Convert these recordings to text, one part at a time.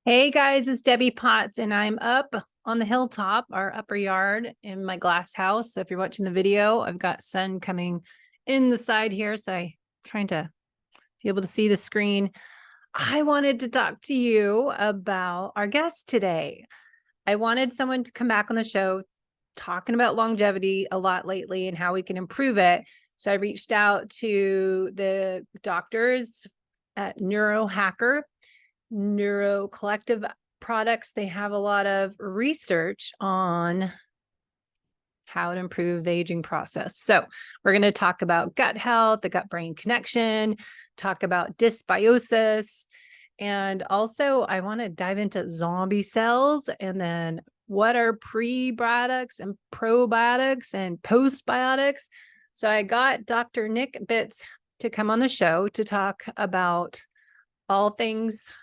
Hey guys, it's Debbie Potts, and I'm up on the hilltop, our upper yard in my glass house. So if you're watching the video, I've got sun coming in the side here. So I'm trying to be able to see the screen. I wanted to talk to you about our guest today. I wanted someone to come back on the show talking about longevity a lot lately and how we can improve it. So I reached out to the doctors at Neurohacker Collective products. They have a lot of research on how to improve the aging process. So we're going to talk about gut health, the gut-brain connection, talk about dysbiosis, and also I want to dive into zombie cells and then what are prebiotics and probiotics and postbiotics. So I got Dr. Nick Bitz to come on the show to talk about all things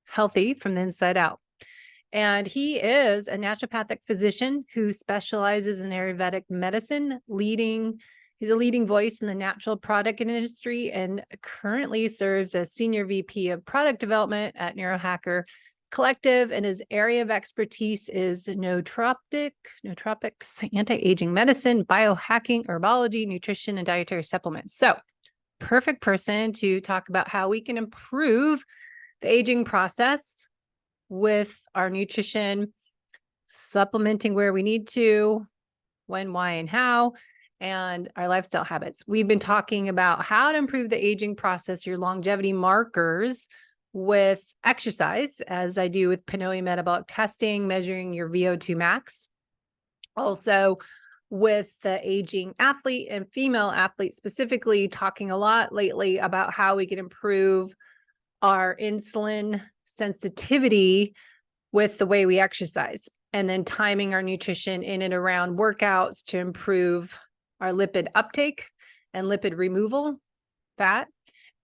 healthy from the inside out. And he is a naturopathic physician who specializes in Ayurvedic medicine, he's a leading voice in the natural product industry and currently serves as Senior VP of Product Development at Neurohacker Collective. And his area of expertise is nootropics, anti-aging medicine, biohacking, herbology, nutrition, and dietary supplements. So perfect person to talk about how we can improve the aging process with our nutrition, supplementing where we need to, when, why, and how, and our lifestyle habits. We've been talking about how to improve the aging process, your longevity markers with exercise, as I do with Pinoy metabolic testing, measuring your VO2 max. Also, with the aging athlete and female athlete specifically, talking a lot lately about how we can improve our insulin sensitivity with the way we exercise, and then timing our nutrition in and around workouts to improve our lipid uptake and lipid removal, fat,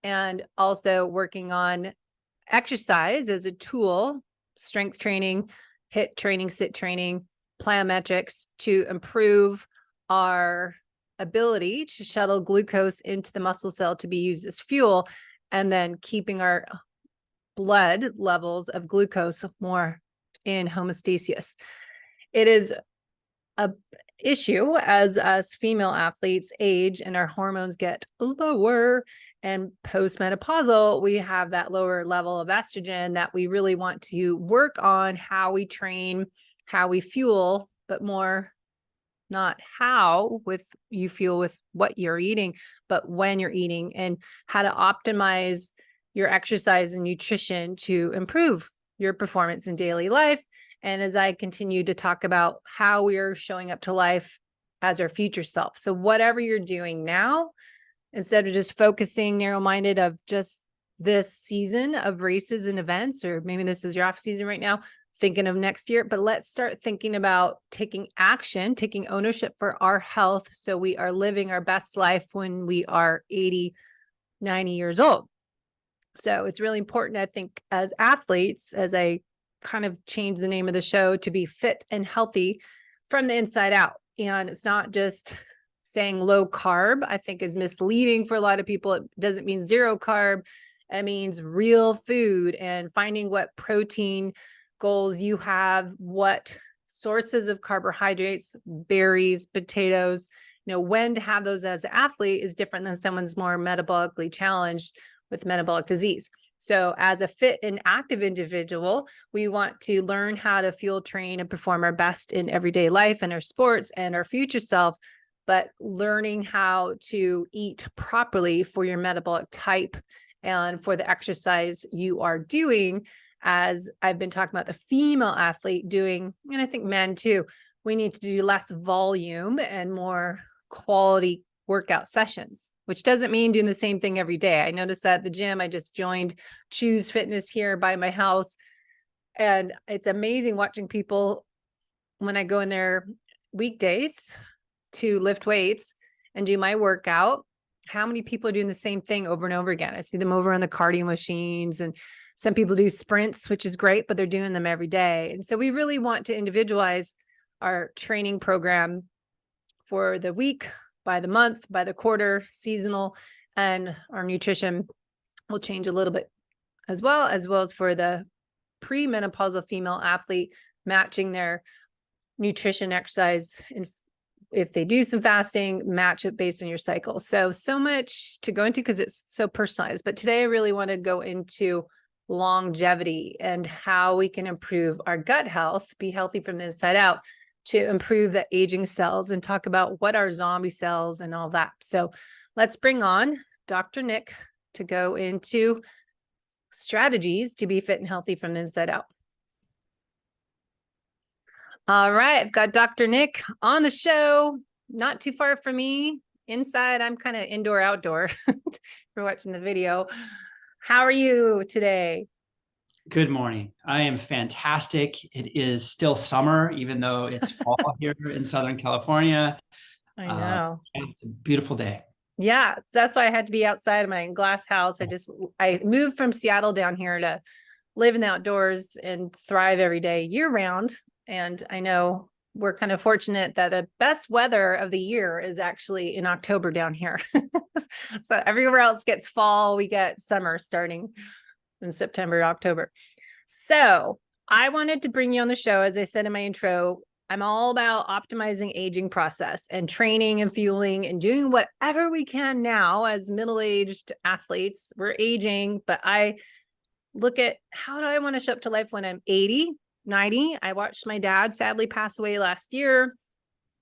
and also working on exercise as a tool, strength training, HIIT training, sit training, plyometrics to improve our ability to shuttle glucose into the muscle cell to be used as fuel, and then keeping our blood levels of glucose more in homeostasis. It is a issue as us female athletes age and our hormones get lower, and postmenopausal, we have that lower level of estrogen that we really want to work on how we train, how we fuel, but more not how with you fuel with what you're eating, but when you're eating, and how to optimize your exercise and nutrition to improve your performance in daily life. And as I continue to talk about how we are showing up to life as our future self. So whatever you're doing now, instead of just focusing narrow-minded of just this season of races and events, or maybe this is your off season right now, thinking of next year, but let's start thinking about taking action, taking ownership for our health so we are living our best life when we are 80, 90 years old. So it's really important, I think, as athletes, as I kind of change the name of the show to be fit and healthy from the inside out. And it's not just saying low carb, I think is misleading for a lot of people. It doesn't mean zero carb. It means real food and finding what protein goals you have, what sources of carbohydrates, berries, potatoes, when to have those as an athlete is different than someone's more metabolically challenged with metabolic disease. So as a fit and active individual, we want to learn how to fuel, train, and perform our best in everyday life and our sports and our future self, but learning how to eat properly for your metabolic type and for the exercise you are doing. As I've been talking about the female athlete doing, and I think men too, we need to do less volume and more quality workout sessions, which doesn't mean doing the same thing every day. I noticed that at the gym, I just joined Choose Fitness here by my house. And it's amazing watching people when I go in there weekdays to lift weights and do my workout, how many people are doing the same thing over and over again. I see them over on the cardio machines, and some people do sprints, which is great, but they're doing them every day. And so we really want to individualize our training program for the week, by the month, by the quarter, seasonal, and our nutrition will change a little bit as well as for the premenopausal female athlete, matching their nutrition, exercise, and if they do some fasting, match it based on your cycle. So much to go into because it's so personalized. But today I really want to go into longevity and how we can improve our gut health, be healthy from the inside out, to improve the aging cells and talk about what are zombie cells and all that. So let's bring on Dr. Nick to go into strategies to be fit and healthy from the inside out. All right, I've got Dr. Nick on the show, not too far from me. Inside, I'm kind of indoor, outdoor for watching the video. How are you today? Good morning. I am fantastic. It is still summer, even though it's fall here in Southern California. I know. It's a beautiful day. Yeah, that's why I had to be outside of my glass house. I moved from Seattle down here to live in the outdoors and thrive every day year round. And I know we're kind of fortunate that the best weather of the year is actually in October down here. So everywhere else gets fall, we get summer starting in September, October. So I wanted to bring you on the show. As I said in my intro, I'm all about optimizing aging process and training and fueling and doing whatever we can now as middle-aged athletes. We're aging, but I look at how do I want to show up to life when I'm 80, 90. I watched my dad sadly pass away last year.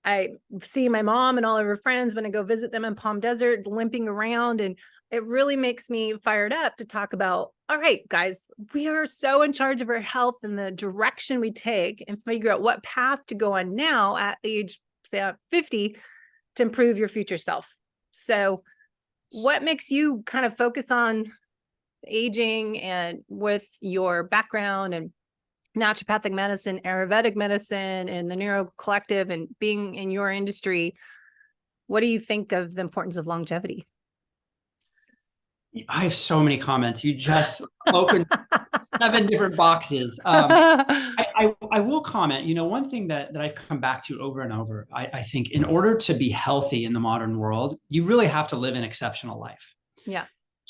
I see my mom and all of her friends when I go visit them in Palm Desert, limping around. And it really makes me fired up to talk about, all right, guys, we are so in charge of our health and the direction we take and figure out what path to go on now at age, say, at 50 to improve your future self. So what makes you kind of focus on aging and with your background and naturopathic medicine, Ayurvedic medicine, and the Neurohacker Collective, and being in your industry, what do you think of the importance of longevity? I have so many comments. You just opened 7 different boxes. I will comment, one thing that I've come back to over and over, I think in order to be healthy in the modern world, you really have to live an exceptional life. Yeah.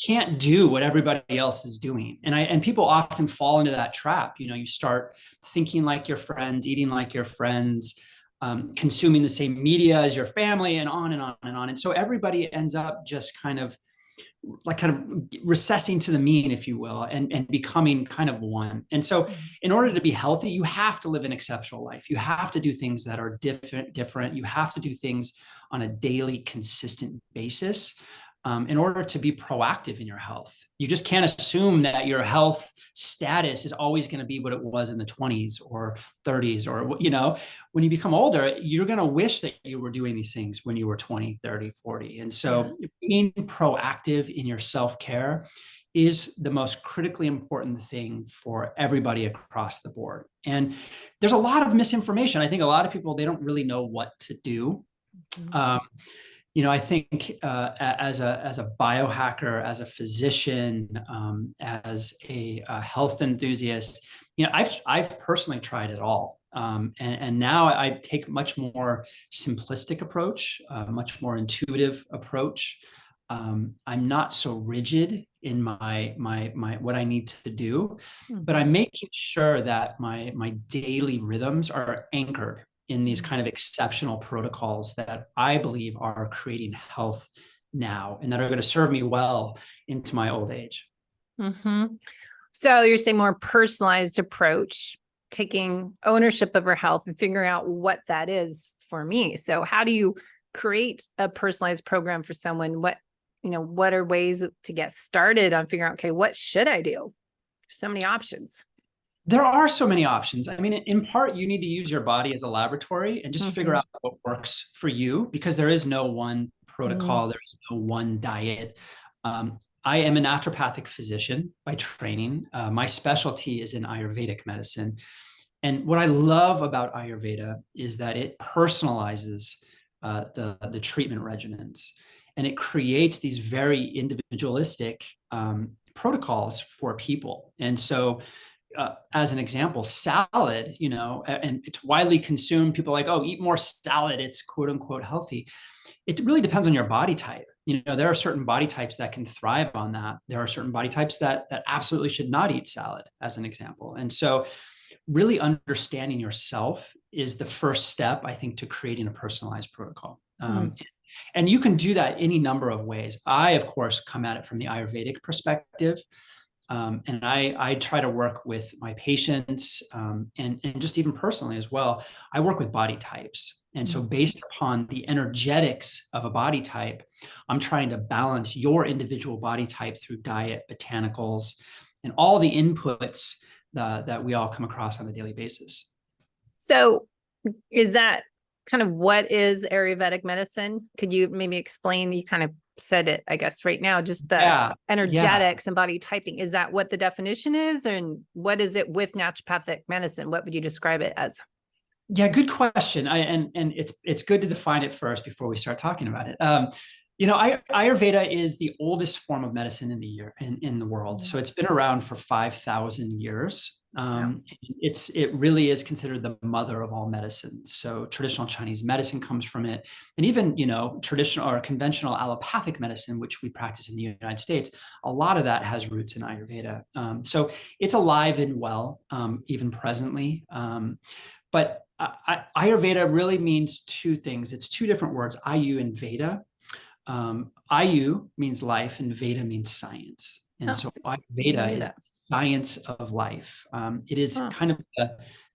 Can't do what everybody else is doing. And people often fall into that trap. You start thinking like your friends, eating like your friends, consuming the same media as your family, and on and on and on. And so everybody ends up just kind of recessing to the mean, if you will, and becoming kind of one. And so in order to be healthy, you have to live an exceptional life. You have to do things that are different. You have to do things on a daily, consistent basis. In order to be proactive in your health. You just can't assume that your health status is always going to be what it was in the 20s or 30s, or, when you become older, you're going to wish that you were doing these things when you were 20, 30, 40. And so being proactive in your self-care is the most critically important thing for everybody across the board. And there's a lot of misinformation. I think a lot of people, they don't really know what to do. I think as a biohacker, as a physician, as a health enthusiast, I've personally tried it all. And now I take much more simplistic approach, much more intuitive approach. I'm not so rigid in my what I need to do, but I'm making sure that my daily rhythms are anchored in these kind of exceptional protocols that I believe are creating health now and that are going to serve me well into my old age. So you're saying more personalized approach, taking ownership of our health and figuring out what that is for me. So how do you create a personalized program for someone? What are ways to get started on figuring out, okay, what should I do? So many options. There are so many options. I mean, in part, you need to use your body as a laboratory and just figure out what works for you, because there is no one protocol. There is no one diet. I am a naturopathic physician by training. My specialty is in Ayurvedic medicine. And what I love about Ayurveda is that it personalizes the treatment regimens, and it creates these very individualistic protocols for people. And so as an example, salad, and it's widely consumed. People are like, oh, eat more salad, it's quote unquote healthy. It really depends on your body type. there are certain body types that can thrive on that. There are certain body types that absolutely should not eat salad, as an example. And so really understanding yourself is the first step, I think, to creating a personalized protocol. And you can do that any number of ways. I, of course, come at it from the Ayurvedic perspective. And I try to work with my patients, and just even personally as well. I work with body types. And so based upon the energetics of a body type, I'm trying to balance your individual body type through diet, botanicals, and all the inputs that we all come across on a daily basis. So is that kind of what is Ayurvedic medicine? Could you maybe explain? You kind of said it, I guess, right now, just the energetics and body typing. Is that what the definition is? And what is it with naturopathic medicine? What would you describe it as? Yeah, good question. And it's good to define it first before we start talking about it. Ayurveda is the oldest form of medicine in the world. So it's been around for 5,000 years. It really is considered the mother of all medicine. So traditional Chinese medicine comes from it, and even traditional or conventional allopathic medicine, which we practice in the United States, a lot of that has roots in Ayurveda. So it's alive and well, even presently. But Ayurveda really means two things. It's two different words, Ayu and Veda. Ayu means life and Veda means science. And so Ayurveda is the science of life. It is kind of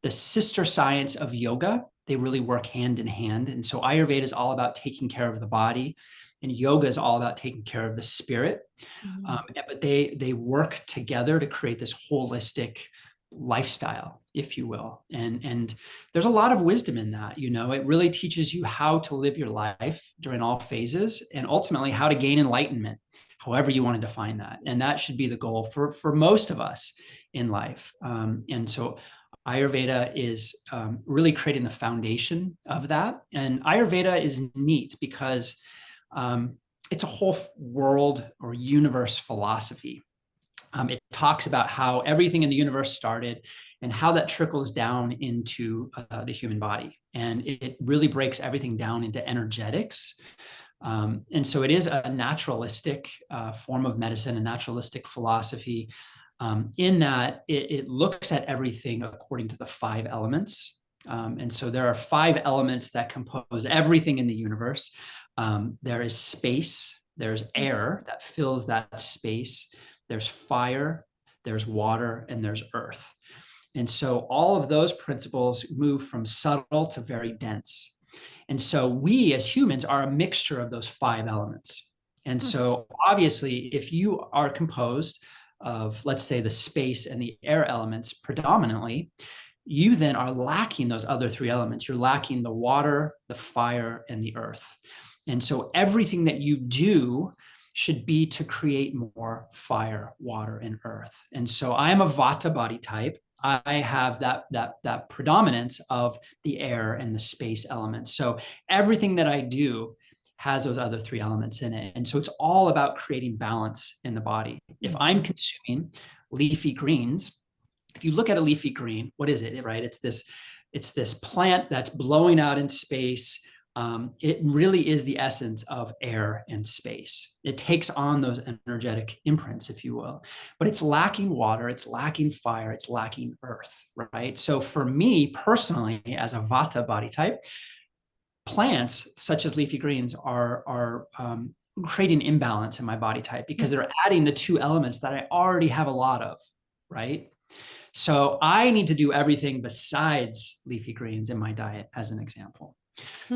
the sister science of yoga. They really work hand in hand. And so Ayurveda is all about taking care of the body, and yoga is all about taking care of the spirit. But they work together to create this holistic lifestyle, if you will. And there's a lot of wisdom in that. It really teaches you how to live your life during all phases, and ultimately how to gain enlightenment, however you want to define that. And that should be the goal for most of us in life. And so Ayurveda is really creating the foundation of that. And Ayurveda is neat because it's a whole world or universe philosophy. It talks about how everything in the universe started and how that trickles down into the human body. And it really breaks everything down into energetics. And so it is a naturalistic form of medicine, a naturalistic philosophy, in that it looks at everything according to the 5 elements. And so there are 5 elements that compose everything in the universe. There is space, there's air that fills that space, there's fire, there's water, and there's earth. And so all of those principles move from subtle to very dense. And so we as humans are a mixture of those 5 elements. And so obviously, if you are composed of, let's say, the space and the air elements predominantly, you then are lacking those other 3 elements. You're lacking the water, the fire, and the earth. And so everything that you do should be to create more fire, water, and earth. And so I am a Vata body type. I have that predominance of the air and the space elements. So everything that I do has those other 3 elements in it. And so it's all about creating balance in the body. If I'm consuming leafy greens, if you look at a leafy green, what is it, right? It's this plant that's blowing out in space. It really is the essence of air and space. It takes on those energetic imprints, if you will, but it's lacking water, it's lacking fire, it's lacking earth, right? So for me personally, as a Vata body type, plants such as leafy greens are creating imbalance in my body type because they're adding the 2 elements that I already have a lot of, right? So I need to do everything besides leafy greens in my diet, as an example.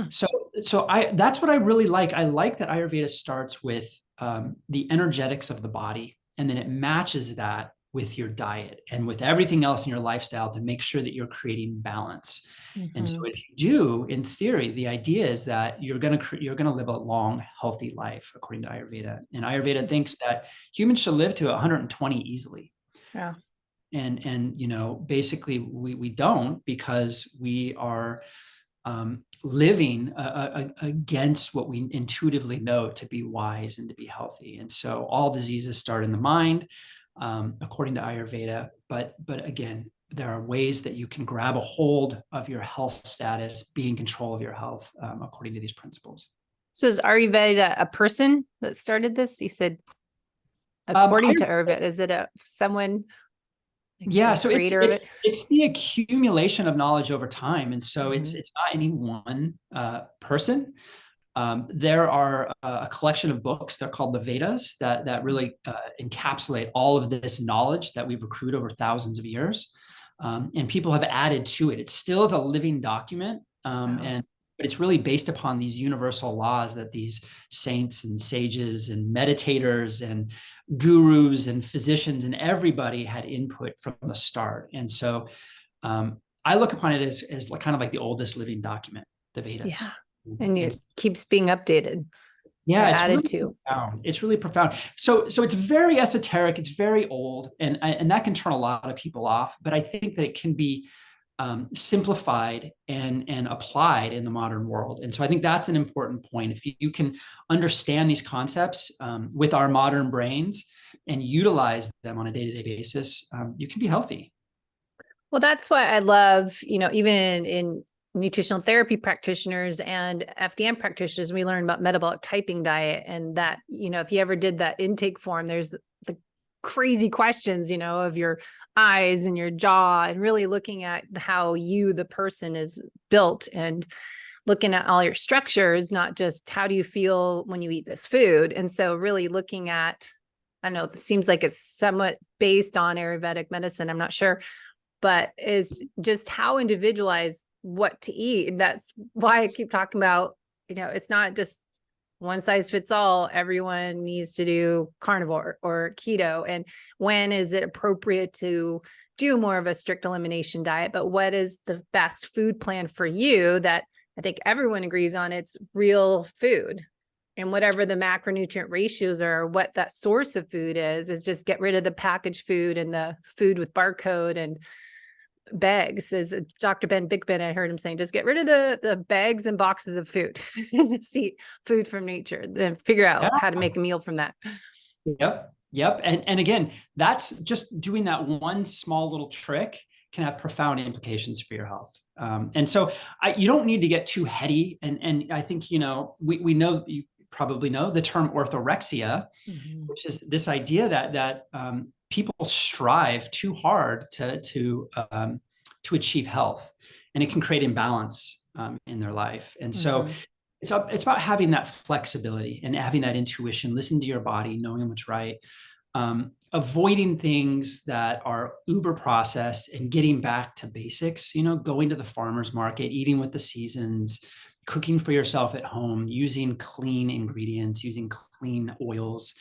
So that's what I really like. I like that Ayurveda starts with the energetics of the body, and then it matches that with your diet and with everything else in your lifestyle to make sure that you're creating balance. And so if you do, in theory, the idea is that you're going to live a long, healthy life according to Ayurveda. And Ayurveda thinks that humans should live to 120 easily. Yeah. And basically we don't, because we are living against what we intuitively know to be wise and to be healthy. And so all diseases start in the mind, according to Ayurveda. But again, there are ways that you can grab a hold of your health status, be in control of your health, according to these principles. So is Ayurveda a person that started this? You said, Um, according to Ayurveda, is it someone, like Yeah, the so creator of it? it's the accumulation of knowledge over time, and so Mhm. it's not any one person. There are a collection of books. They're called the Vedas that really encapsulate all of this knowledge that we've accrued over thousands of years, and people have added to it. It still is a living document, Wow. and but it's really based upon these universal laws that these saints and sages and meditators and gurus and physicians and everybody had input from the start. And so I look upon it as like, kind of like the oldest living document, the Vedas. Yeah. And And it keeps being updated or yeah, it's added really to. profound. It's really profound. So it's very esoteric. It's very old, and that can turn a lot of people off. But I think that it can be simplified and applied in the modern world. And so I think that's an important point. If you can understand these concepts with our modern brains and utilize them on a day-to-day basis, you can be healthy. Well, that's why I love, even in nutritional therapy practitioners and FDN practitioners, we learn about metabolic typing diet. And that, if you ever did that intake form, there's the crazy questions, of your eyes and your jaw, and really looking at how you, the person, is built, and looking at all your structures, not just how do you feel when you eat this food. And so really looking at, I know it seems like it's somewhat based on Ayurvedic medicine, I'm not sure, but is just how individualized what to eat. And that's why I keep talking about, it's not just one size fits all. Everyone needs to do carnivore or keto. And when is it appropriate to do more of a strict elimination diet? But what is the best food plan for you that I think everyone agrees on? It's real food. And whatever the macronutrient ratios are, what that source of food is just get rid of the packaged food and the food with barcode and bags. As Dr. Ben Bigben, I heard him saying, just get rid of the bags and boxes of food. Just eat food from nature, then figure out Yeah. how to make a meal from that. Yep. And again, that's just doing that one small little trick can have profound implications for your health. And so you don't need to get too heady. And I think, we know, you probably know the term orthorexia, which is this idea that people strive too hard to achieve health, and it can create imbalance in their life. And so it's about having that flexibility and having that intuition, listening to your body, knowing what's right, avoiding things that are uber processed and getting back to basics, going to the farmer's market, eating with the seasons, cooking for yourself at home, using clean ingredients, using clean oils,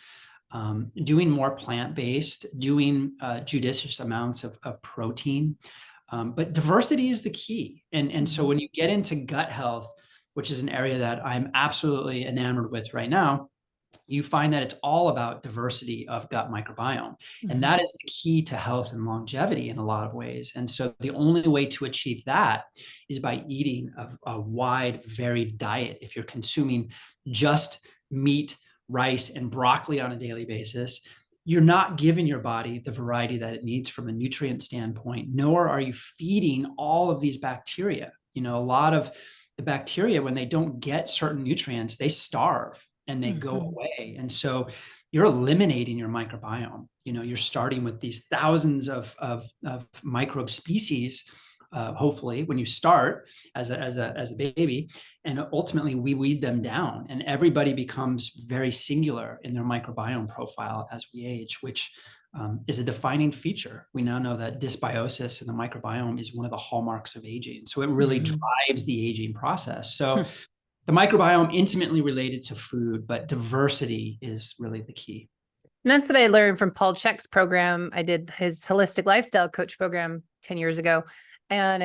doing more plant-based, doing judicious amounts of protein. But diversity is the key. And so when you get into gut health, which is an area that I'm absolutely enamored with right now, you find that it's all about diversity of gut microbiome. And that is the key to health and longevity in a lot of ways. And so the only way to achieve that is by eating a wide, varied diet. If you're consuming just meat, rice, and broccoli on a daily basis, you're not giving your body the variety that it needs from a nutrient standpoint, nor are you feeding all of these bacteria. A lot of the bacteria, when they don't get certain nutrients, they starve and they go away. And so you're eliminating your microbiome. You're starting with these thousands of microbe species, hopefully, when you start as a baby, and ultimately we weed them down, and everybody becomes very singular in their microbiome profile as we age, which is a defining feature. We now know that dysbiosis in the microbiome is one of the hallmarks of aging. So it really drives the aging process. So the microbiome intimately related to food, but diversity is really the key. And that's what I learned from Paul Chek's program. I did his holistic lifestyle coach program 10 years ago. And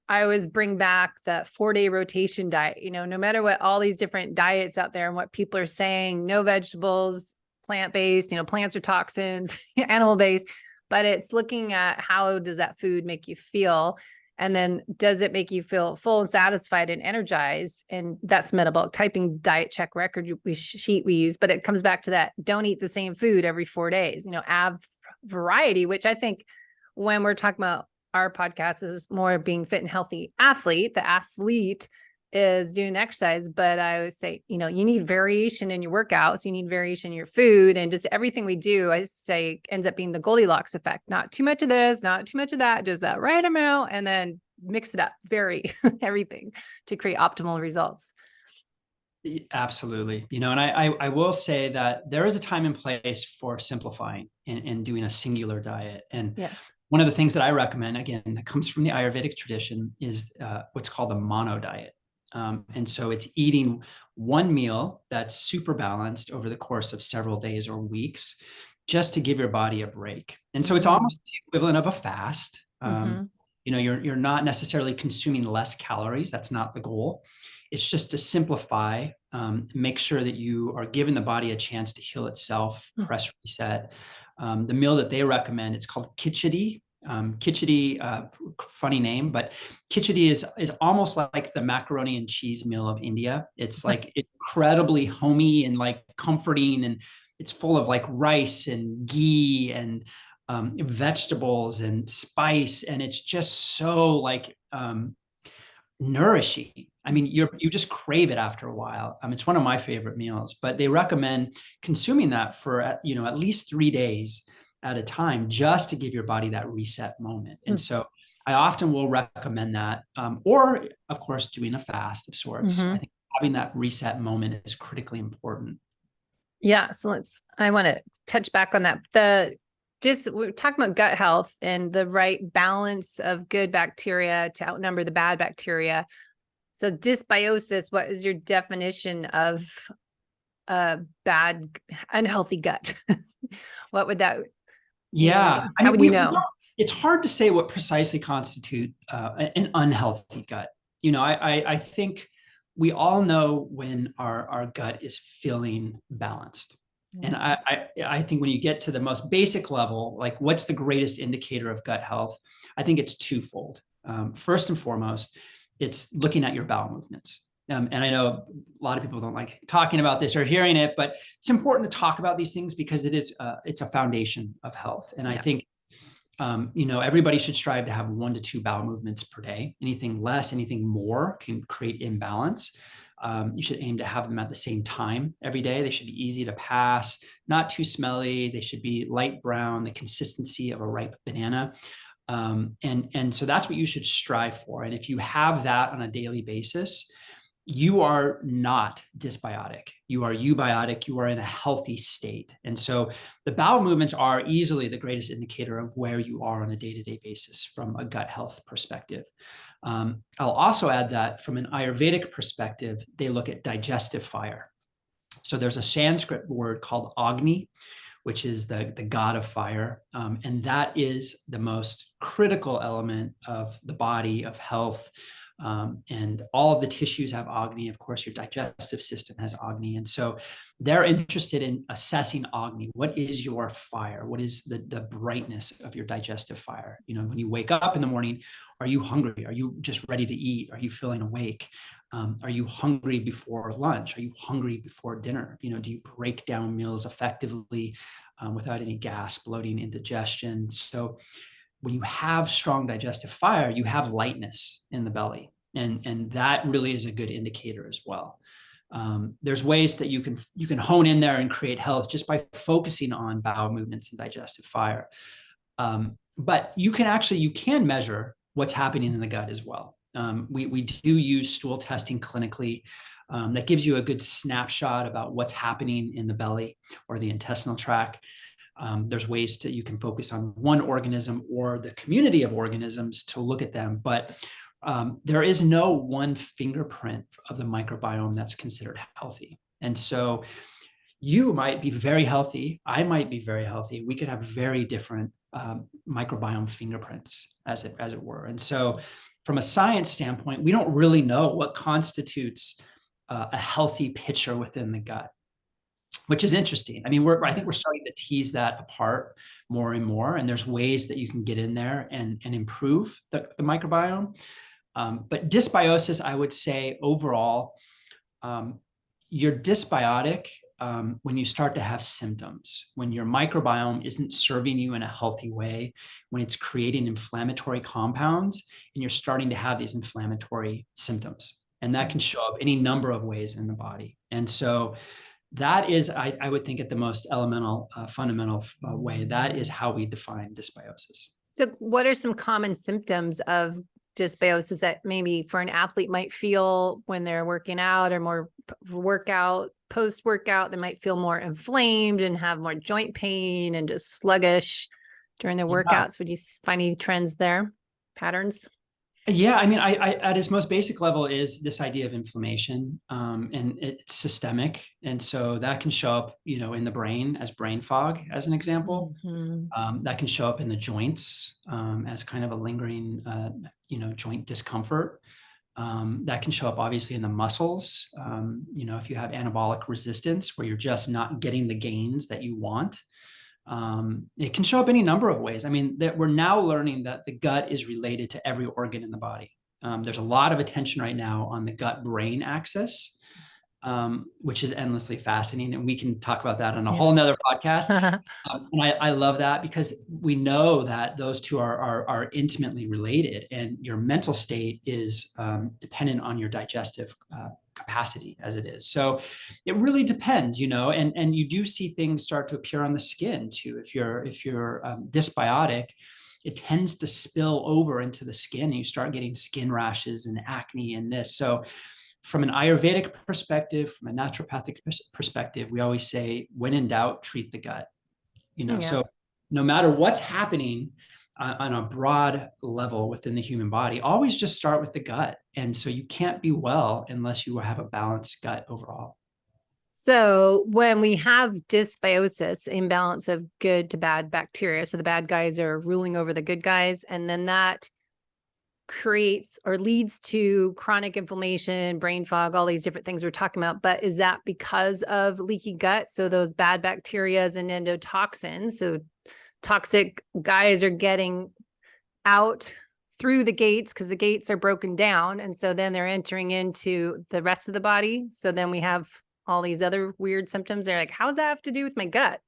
I always bring back the 4-day rotation diet, no matter what all these different diets out there and what people are saying, no vegetables, plant-based, plants are toxins, animal-based, but it's looking at how does that food make you feel? And then does it make you feel full and satisfied and energized? And that's metabolic typing diet check record sheet we use, but it comes back to that. Don't eat the same food every 4 days, add variety, which I think when we're talking about our podcast is more being fit and healthy athlete, the athlete is doing exercise, but I would say, you know, you need variation in your workouts, you need variation in your food, and just everything we do, I say, ends up being the Goldilocks effect. Not too much of this, not too much of that, just that right amount, and then mix it up, vary everything to create optimal results. Absolutely. You know, and I will say that there is a time and place for simplifying and doing a singular diet. And Yes. one of the things that I recommend, again, that comes from the Ayurvedic tradition is what's called a mono diet. And so it's eating one meal that's super balanced over the course of several days or weeks, just to give your body a break. And so it's almost the equivalent of a fast. You know, you're not necessarily consuming less calories. That's not the goal. It's just to simplify, make sure that you are giving the body a chance to heal itself, press reset. The meal that they recommend, it's called khichdi. Khichdi, funny name, but khichdi is almost like the macaroni and cheese meal of India. It's like incredibly homey and like comforting, and it's full of like rice and ghee and vegetables and spice, and it's just so like nourishing. I mean, you just crave it after a while. It's one of my favorite meals, but they recommend consuming that for at least 3 days at a time, just to give your body that reset moment. And so I often will recommend that, or of course, doing a fast of sorts. I think having that reset moment is critically important. Yeah. So I want to touch back on that. We're talking about gut health and the right balance of good bacteria to outnumber the bad bacteria. So dysbiosis, what is your definition of a bad, unhealthy gut? What would that? Yeah. How would you know? It's hard to say what precisely constitute an unhealthy gut. You know, I think we all know when our gut is feeling balanced. And I think when you get to the most basic level, like what's the greatest indicator of gut health? I think it's twofold. First and foremost, it's looking at your bowel movements. And I know a lot of people don't like talking about this or hearing it, but it's important to talk about these things because it's a foundation of health. And I think, everybody should strive to have 1 to 2 bowel movements per day. Anything less, anything more can create imbalance. You should aim to have them at the same time every day. They should be easy to pass, not too smelly. They should be light brown, the consistency of a ripe banana. And so that's what you should strive for. And if you have that on a daily basis, you are not dysbiotic. You are eubiotic. You are in a healthy state. And so the bowel movements are easily the greatest indicator of where you are on a day-to-day basis from a gut health perspective. I'll also add that from an Ayurvedic perspective, they look at digestive fire. So there's a Sanskrit word called Agni, which is the god of fire. And that is the most critical element of the body, of health. And all of the tissues have Agni. Of course, your digestive system has Agni. And so they're interested in assessing Agni. What is your fire? What is the brightness of your digestive fire? You know, when you wake up in the morning, are you hungry? Are you just ready to eat? Are you feeling awake? Are you hungry before lunch? Are you hungry before dinner? You know, do you break down meals effectively without any gas, bloating, indigestion? So when you have strong digestive fire, you have lightness in the belly. And that really is a good indicator as well. There's ways that you can hone in there and create health just by focusing on bowel movements and digestive fire. But you can measure what's happening in the gut as well. We do use stool testing clinically. That gives you a good snapshot about what's happening in the belly or the intestinal tract. There's ways you can focus on one organism or the community of organisms to look at them, but there is no one fingerprint of the microbiome that's considered healthy. And so you might be very healthy. I might be very healthy. We could have very different microbiome fingerprints, as it were. And so from a science standpoint, we don't really know what constitutes a healthy picture within the gut, which is interesting. I mean, I think we're starting to tease that apart more and more. And there's ways that you can get in there and improve the microbiome. But dysbiosis, I would say overall, you're dysbiotic when you start to have symptoms, when your microbiome isn't serving you in a healthy way, when it's creating inflammatory compounds and you're starting to have these inflammatory symptoms. And that can show up any number of ways in the body. And so that is, I would think, at the most elemental, fundamental way, that is how we define dysbiosis. So what are some common symptoms of dysbiosis that maybe for an athlete might feel when they're working out, or more post-workout, they might feel more inflamed and have more joint pain and just sluggish during their workouts? Would you find any trends there, patterns? Yeah, I mean, I at its most basic level is this idea of inflammation, and it's systemic, and so that can show up, in the brain as brain fog, as an example. That can show up in the joints as kind of a lingering, joint discomfort. That can show up obviously in the muscles. If you have anabolic resistance, where you're just not getting the gains that you want. It can show up any number of ways. I mean, that we're now learning that the gut is related to every organ in the body. There's a lot of attention right now on the gut-brain axis, which is endlessly fascinating. And we can talk about that on a whole nother podcast. And I love that, because we know that those two are intimately related, and your mental state is dependent on your digestive capacity as it is. So it really depends, and you do see things start to appear on the skin too. If you're dysbiotic, it tends to spill over into the skin, and you start getting skin rashes and acne and this. So from an Ayurvedic perspective, from a naturopathic perspective, we always say, when in doubt, treat the gut. So no matter what's happening on a broad level within the human body, always just start with the gut. And so you can't be well unless you have a balanced gut overall. So when we have dysbiosis, imbalance of good to bad bacteria, so the bad guys are ruling over the good guys, and then that creates or leads to chronic inflammation, brain fog, all these different things we're talking about. But is that because of leaky gut? So those bad bacteria and endotoxins, so toxic guys are getting out through the gates because the gates are broken down. And so then they're entering into the rest of the body. So then we have all these other weird symptoms. They're like, how does that have to do with my gut?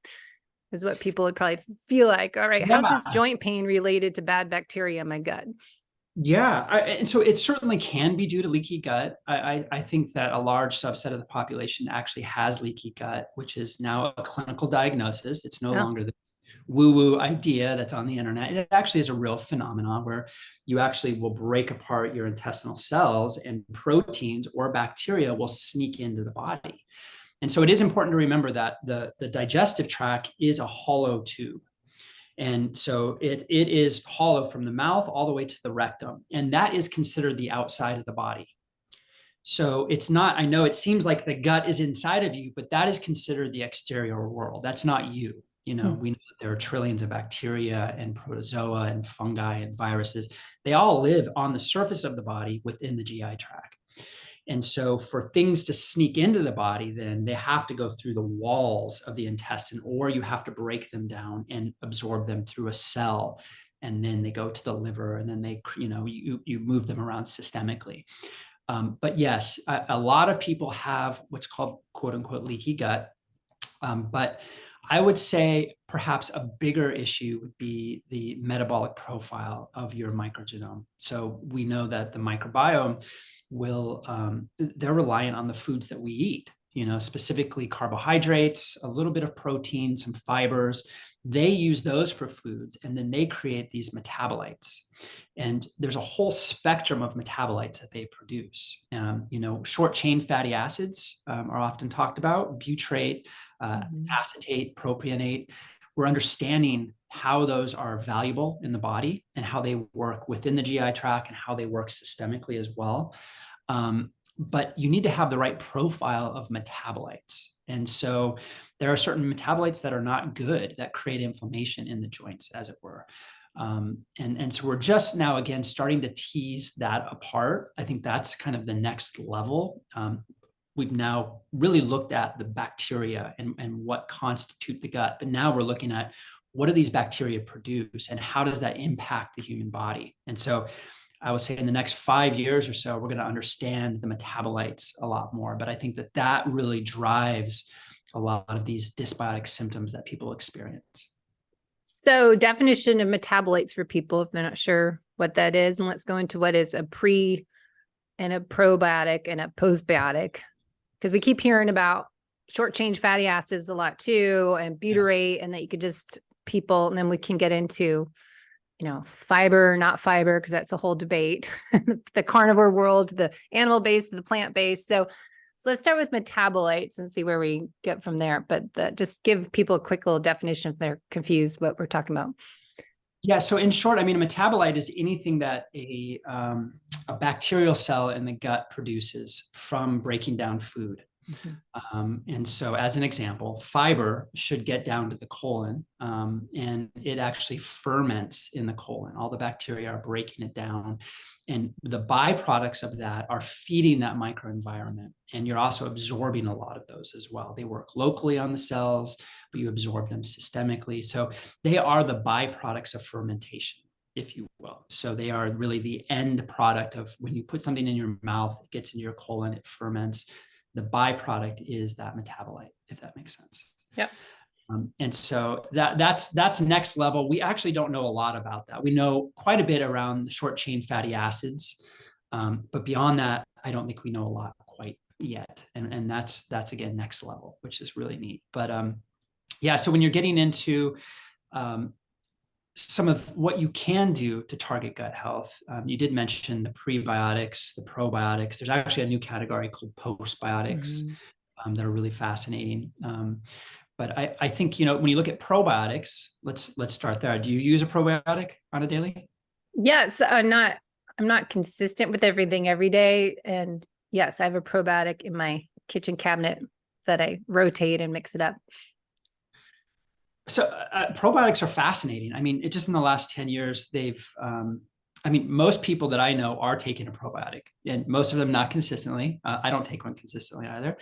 Is what people would probably feel like. All right, how's this joint pain related to bad bacteria in my gut? Yeah. And so it certainly can be due to leaky gut. I think that a large subset of the population actually has leaky gut, which is now a clinical diagnosis. It's no longer this woo-woo idea that's on the internet. It actually is a real phenomenon where you actually will break apart your intestinal cells, and proteins or bacteria will sneak into the body. And so it is important to remember that the digestive tract is a hollow tube. And so it is hollow from the mouth all the way to the rectum. And that is considered the outside of the body. So it's not, I know it seems like the gut is inside of you, but that is considered the exterior world. That's not you. We know that there are trillions of bacteria and protozoa and fungi and viruses. They all live on the surface of the body within the GI tract. And so for things to sneak into the body, then they have to go through the walls of the intestine, or you have to break them down and absorb them through a cell. And then they go to the liver, and then they, you move them around systemically. But yes, a lot of people have what's called quote unquote leaky gut. But I would say perhaps a bigger issue would be the metabolic profile of your microgenome. So we know that the microbiome they're reliant on the foods that we eat, specifically carbohydrates, a little bit of protein, some fibers. They use those for foods, and then they create these metabolites. And there's a whole spectrum of metabolites that they produce. Short chain fatty acids are often talked about, butyrate, acetate, propionate. We're understanding how those are valuable in the body and how they work within the GI tract and how they work systemically as well. But you need to have the right profile of metabolites. And so there are certain metabolites that are not good, that create inflammation in the joints, as it were. And so we're just now, again, starting to tease that apart. I think that's kind of the next level. We've now really looked at the bacteria and what constitute the gut, but now we're looking at what do these bacteria produce and how does that impact the human body? And so I would say in the next 5 years or so, we're going to understand the metabolites a lot more. But I think that really drives a lot of these dysbiotic symptoms that people experience. So definition of metabolites for people if they're not sure what that is, and let's go into what is a and a probiotic and a postbiotic, because we keep hearing about short chain fatty acids a lot too, and butyrate, and that you could just and then we can get into, fiber, not fiber, because that's a whole debate. The carnivore world, the animal based, the plant based. So let's start with metabolites and see where we get from there. But just give people a quick little definition if they're confused what we're talking about. Yeah. So in short, I mean, a metabolite is anything that a bacterial cell in the gut produces from breaking down food. And so as an example, fiber should get down to the colon, and it actually ferments in the colon. All the bacteria are breaking it down, and the byproducts of that are feeding that microenvironment. And you're also absorbing a lot of those as well. They work locally on the cells, but you absorb them systemically. So they are the byproducts of fermentation, if you will. So they are really the end product of when you put something in your mouth, it gets into your colon, it ferments. The byproduct is that metabolite, if that makes sense. Yeah. And so that's next level. We actually don't know a lot about that. We know quite a bit around the short chain fatty acids, but beyond that, I don't think we know a lot quite yet. And that's again next level, which is really neat. But yeah, so when you're getting into some of what you can do to target gut health. You did mention the prebiotics, the probiotics. There's actually a new category called postbiotics that are really fascinating. But I think, when you look at probiotics, let's start there. Do you use a probiotic on a daily? Yes, I'm not consistent with everything every day. And yes, I have a probiotic in my kitchen cabinet that I rotate and mix it up. So probiotics are fascinating. I mean, just in the last 10 years, most people that I know are taking a probiotic, and most of them not consistently. I don't take one consistently either.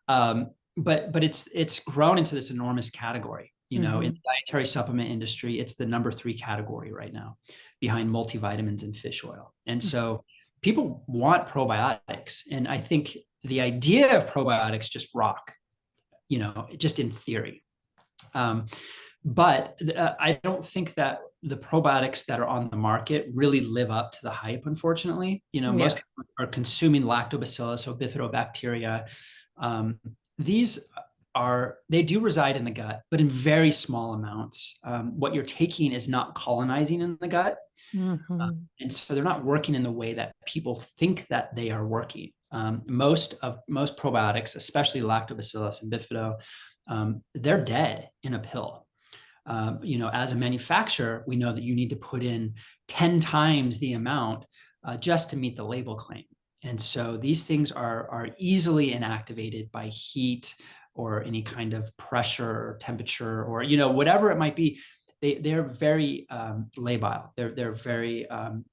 But it's grown into this enormous category. In the dietary supplement industry, it's the number 3 category right now, behind multivitamins and fish oil. And so people want probiotics. And I think the idea of probiotics just rock, just in theory. But I don't think that the probiotics that are on the market really live up to the hype, unfortunately. Most people are consuming lactobacillus or bifidobacteria. They do reside in the gut, but in very small amounts. What you're taking is not colonizing in the gut. And so they're not working in the way that people think that they are working. Most probiotics, especially lactobacillus and bifido, they're dead in a pill. As a manufacturer, we know that you need to put in 10 times the amount just to meet the label claim. And so these things are easily inactivated by heat or any kind of pressure or temperature or, whatever it might be. They're very labile. They're very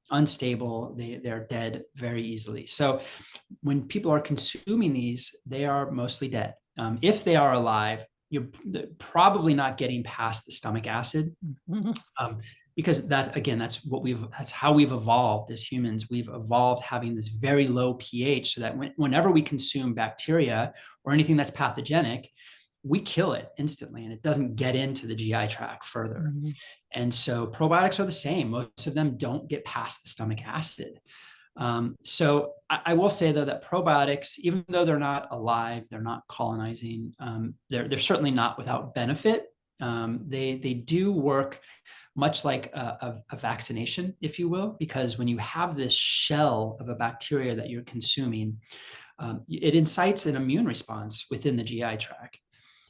unstable. They're dead very easily. So when people are consuming these, they are mostly dead. If they are alive, you're probably not getting past the stomach acid, because that's how we've evolved as humans. We've evolved having this very low pH, so that whenever we consume bacteria or anything that's pathogenic, we kill it instantly, and it doesn't get into the GI tract further. And so probiotics are the same. Most of them don't get past the stomach acid. So I will say, though, that probiotics, even though they're not alive, they're not colonizing, they're certainly not without benefit. They do work much like a vaccination, if you will, because when you have this shell of a bacteria that you're consuming, it incites an immune response within the GI tract.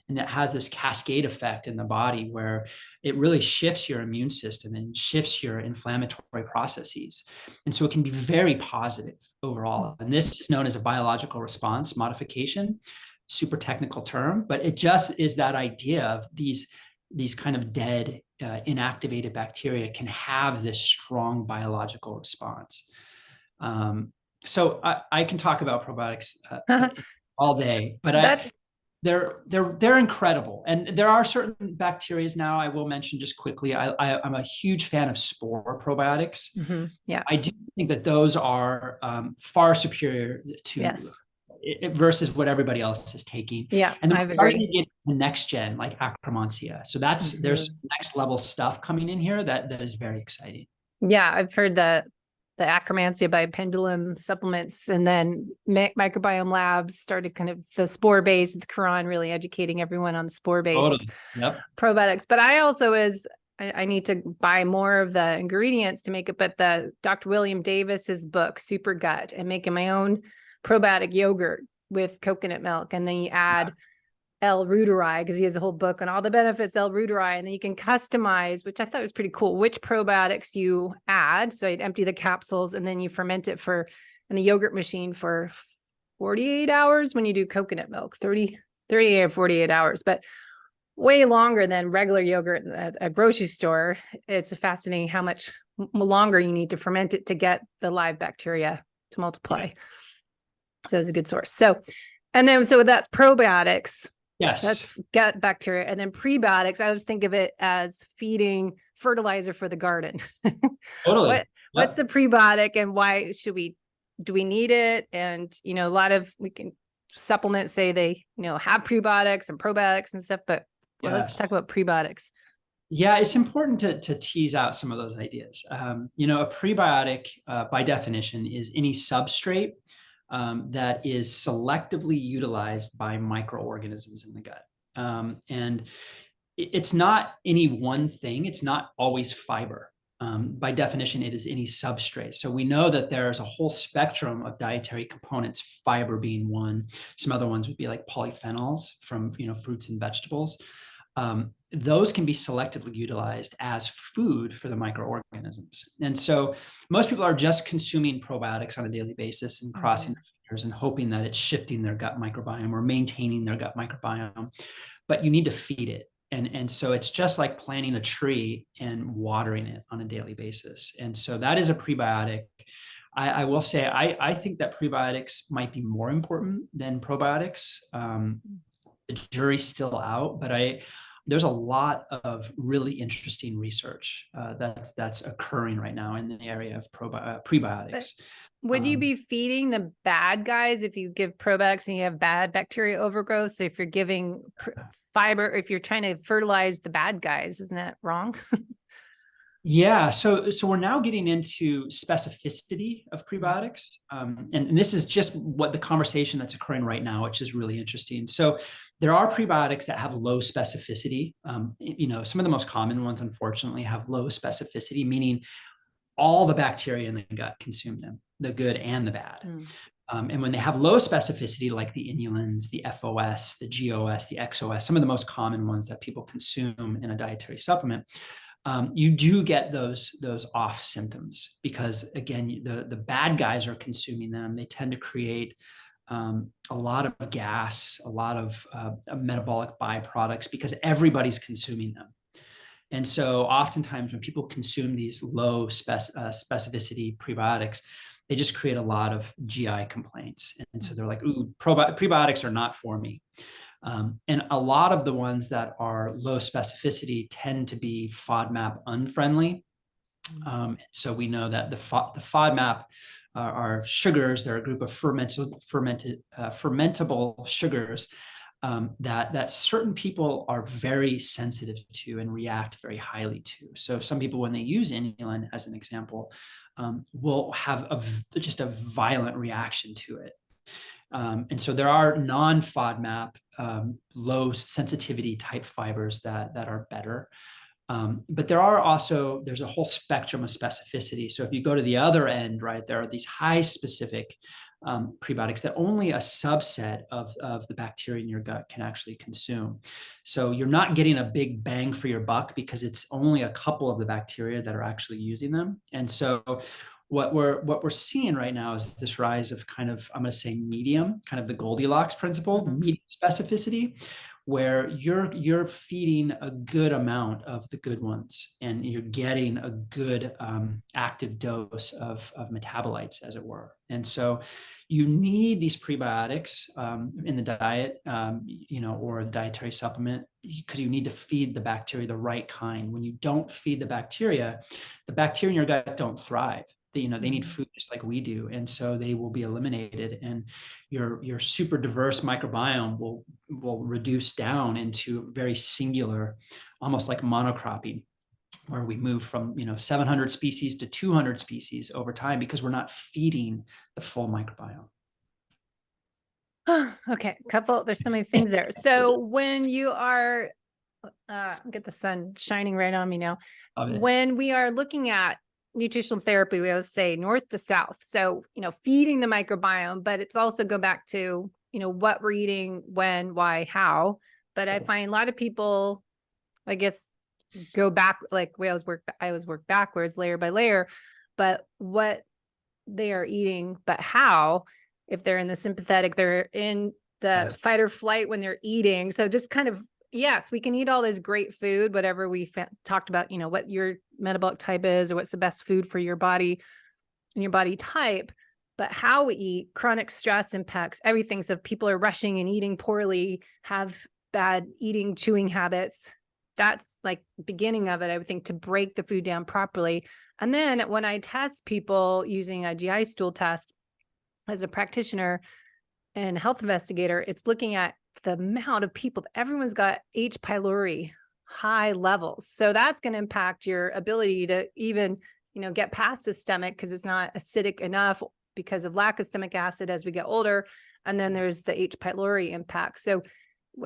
And that has this cascade effect in the body where it really shifts your immune system and shifts your inflammatory processes. And so it can be very positive overall. And this is known as a biological response modification, super technical term, but it just is that idea of these kind of dead, inactivated bacteria can have this strong biological response. So I can talk about probiotics all day, but they're incredible. And there are certain bacteria now, I will mention just quickly. I'm a huge fan of spore probiotics. Yeah. I do think that those are far superior to versus what everybody else is taking. Yeah. And then we're starting to get the next gen, like Akkermansia. So there's next level stuff coming in here that is very exciting. Yeah. I've heard that the Akkermansia by Pendulum supplements, and then Microbiome Labs started kind of the spore-based, the Quran really educating everyone on the spore-based Totally. Yep. probiotics. But I also I need to buy more of the ingredients to make it, but the Dr. William Davis's book, Super Gut, and making my own probiotic yogurt with coconut milk. And then you add L-reuteri, because he has a whole book on all the benefits of L-reuteri, and then you can customize, which I thought was pretty cool, which probiotics you add. So you'd empty the capsules and then you ferment it in the yogurt machine for 48 hours when you do coconut milk, 30 or 48 hours, but way longer than regular yogurt at a grocery store. It's fascinating how much longer you need to ferment it to get the live bacteria to multiply. Yeah. So it's a good source. So that's probiotics. Yes. That's gut bacteria. And then prebiotics, I always think of it as feeding fertilizer for the garden. Totally. What's the prebiotic, and why do we need it? And, a lot of supplements say they, have prebiotics and probiotics and stuff, but let's talk about prebiotics. Yeah, it's important to tease out some of those ideas. A prebiotic, by definition, is any substrate that is selectively utilized by microorganisms in the gut. And it's not any one thing. It's not always fiber. By definition, it is any substrate. So we know that there's a whole spectrum of dietary components, fiber being one. Some other ones would be like polyphenols from fruits and vegetables. Those can be selectively utilized as food for the microorganisms. And so most people are just consuming probiotics on a daily basis and crossing their fingers and hoping that it's shifting their gut microbiome or maintaining their gut microbiome, but you need to feed it. And so it's just like planting a tree and watering it on a daily basis. And so that is a prebiotic. I will say, I think that prebiotics might be more important than probiotics. The jury's still out, but there's a lot of really interesting research that's occurring right now in the area of prebiotics. Would you be feeding the bad guys if you give probiotics and you have bad bacteria overgrowth? So if you're giving fiber, if you're trying to fertilize the bad guys, isn't that wrong? Yeah, so we're now getting into specificity of prebiotics, and this is just what the conversation that's occurring right now, which is really interesting. So there are prebiotics that have low specificity. Some of the most common ones, unfortunately, have low specificity, meaning all the bacteria in the gut consume them, the good and the bad. And when they have low specificity, like the inulins, the FOS, the GOS, the XOS, some of the most common ones that people consume in a dietary supplement, you do get those off symptoms because, again, the bad guys are consuming them. They tend to create a lot of gas, a lot of metabolic byproducts because everybody's consuming them. And so oftentimes when people consume these low specificity prebiotics, they just create a lot of GI complaints. And so they're like, ooh, prebiotics are not for me. And a lot of the ones that are low specificity tend to be FODMAP unfriendly. So we know that the FODMAP are sugars. They're a group of fermentable sugars that certain people are very sensitive to and react very highly to. So some people, when they use inulin, as an example, will have just a violent reaction to it. And so there are non-FODMAP, low sensitivity type fibers that are better. But there's a whole spectrum of specificity. So if you go to the other end, right, there are these high specific prebiotics that only a subset of the bacteria in your gut can actually consume. So you're not getting a big bang for your buck because it's only a couple of the bacteria that are actually using them. And so what we're seeing right now is this rise of kind of, I'm going to say medium, kind of the Goldilocks principle, medium specificity, where you're feeding a good amount of the good ones and you're getting a good active dose of metabolites, as it were. And so you need these prebiotics in the diet, or a dietary supplement, because you need to feed the bacteria the right kind. When you don't feed the bacteria in your gut don't thrive. They need food just like we do. And so they will be eliminated, and your super diverse microbiome will reduce down into very singular, almost like monocropping. where we move from 700 species to 200 species over time because we're not feeding the full microbiome. Okay, there's so many things there. So when you are, get the sun shining right on me now. When we are looking at nutritional therapy, we always say north to south. So, feeding the microbiome, but it's also go back to, what we're eating, when, why, how. But I find a lot of people, I guess, go back, like I always work backwards, layer by layer, but what they are eating, but how. If they're in the sympathetic, they're in the fight or flight when they're eating. So just kind of, yes, we can eat all this great food, whatever we talked about, what your metabolic type is or what's the best food for your body and your body type, but how we eat, chronic stress impacts everything. So if people are rushing and eating poorly, have bad eating, chewing habits, that's like beginning of it, I would think, to break the food down properly. And then when I test people using a GI stool test, as a practitioner and health investigator, it's looking at the amount of people. Everyone's got H. pylori high levels. So that's going to impact your ability to even, get past the stomach because it's not acidic enough because of lack of stomach acid as we get older. And then there's the H. pylori impact. So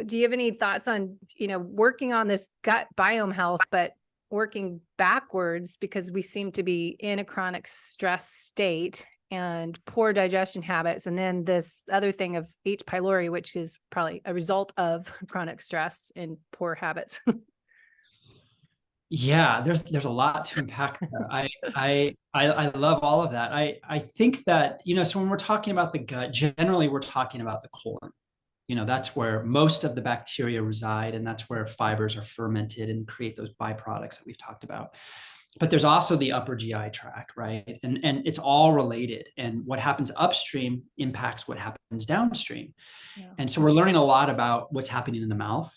do you have any thoughts on, working on this gut biome health, but working backwards because we seem to be in a chronic stress state and poor digestion habits. And then this other thing of H. pylori, which is probably a result of chronic stress and poor habits. Yeah, there's a lot to unpack there. I love all of that. I think that, so when we're talking about the gut, generally we're talking about the colon. That's where most of the bacteria reside, and that's where fibers are fermented and create those byproducts that we've talked about. But there's also the upper GI tract, right? And it's all related. And what happens upstream impacts what happens downstream. Yeah. And so we're learning a lot about what's happening in the mouth,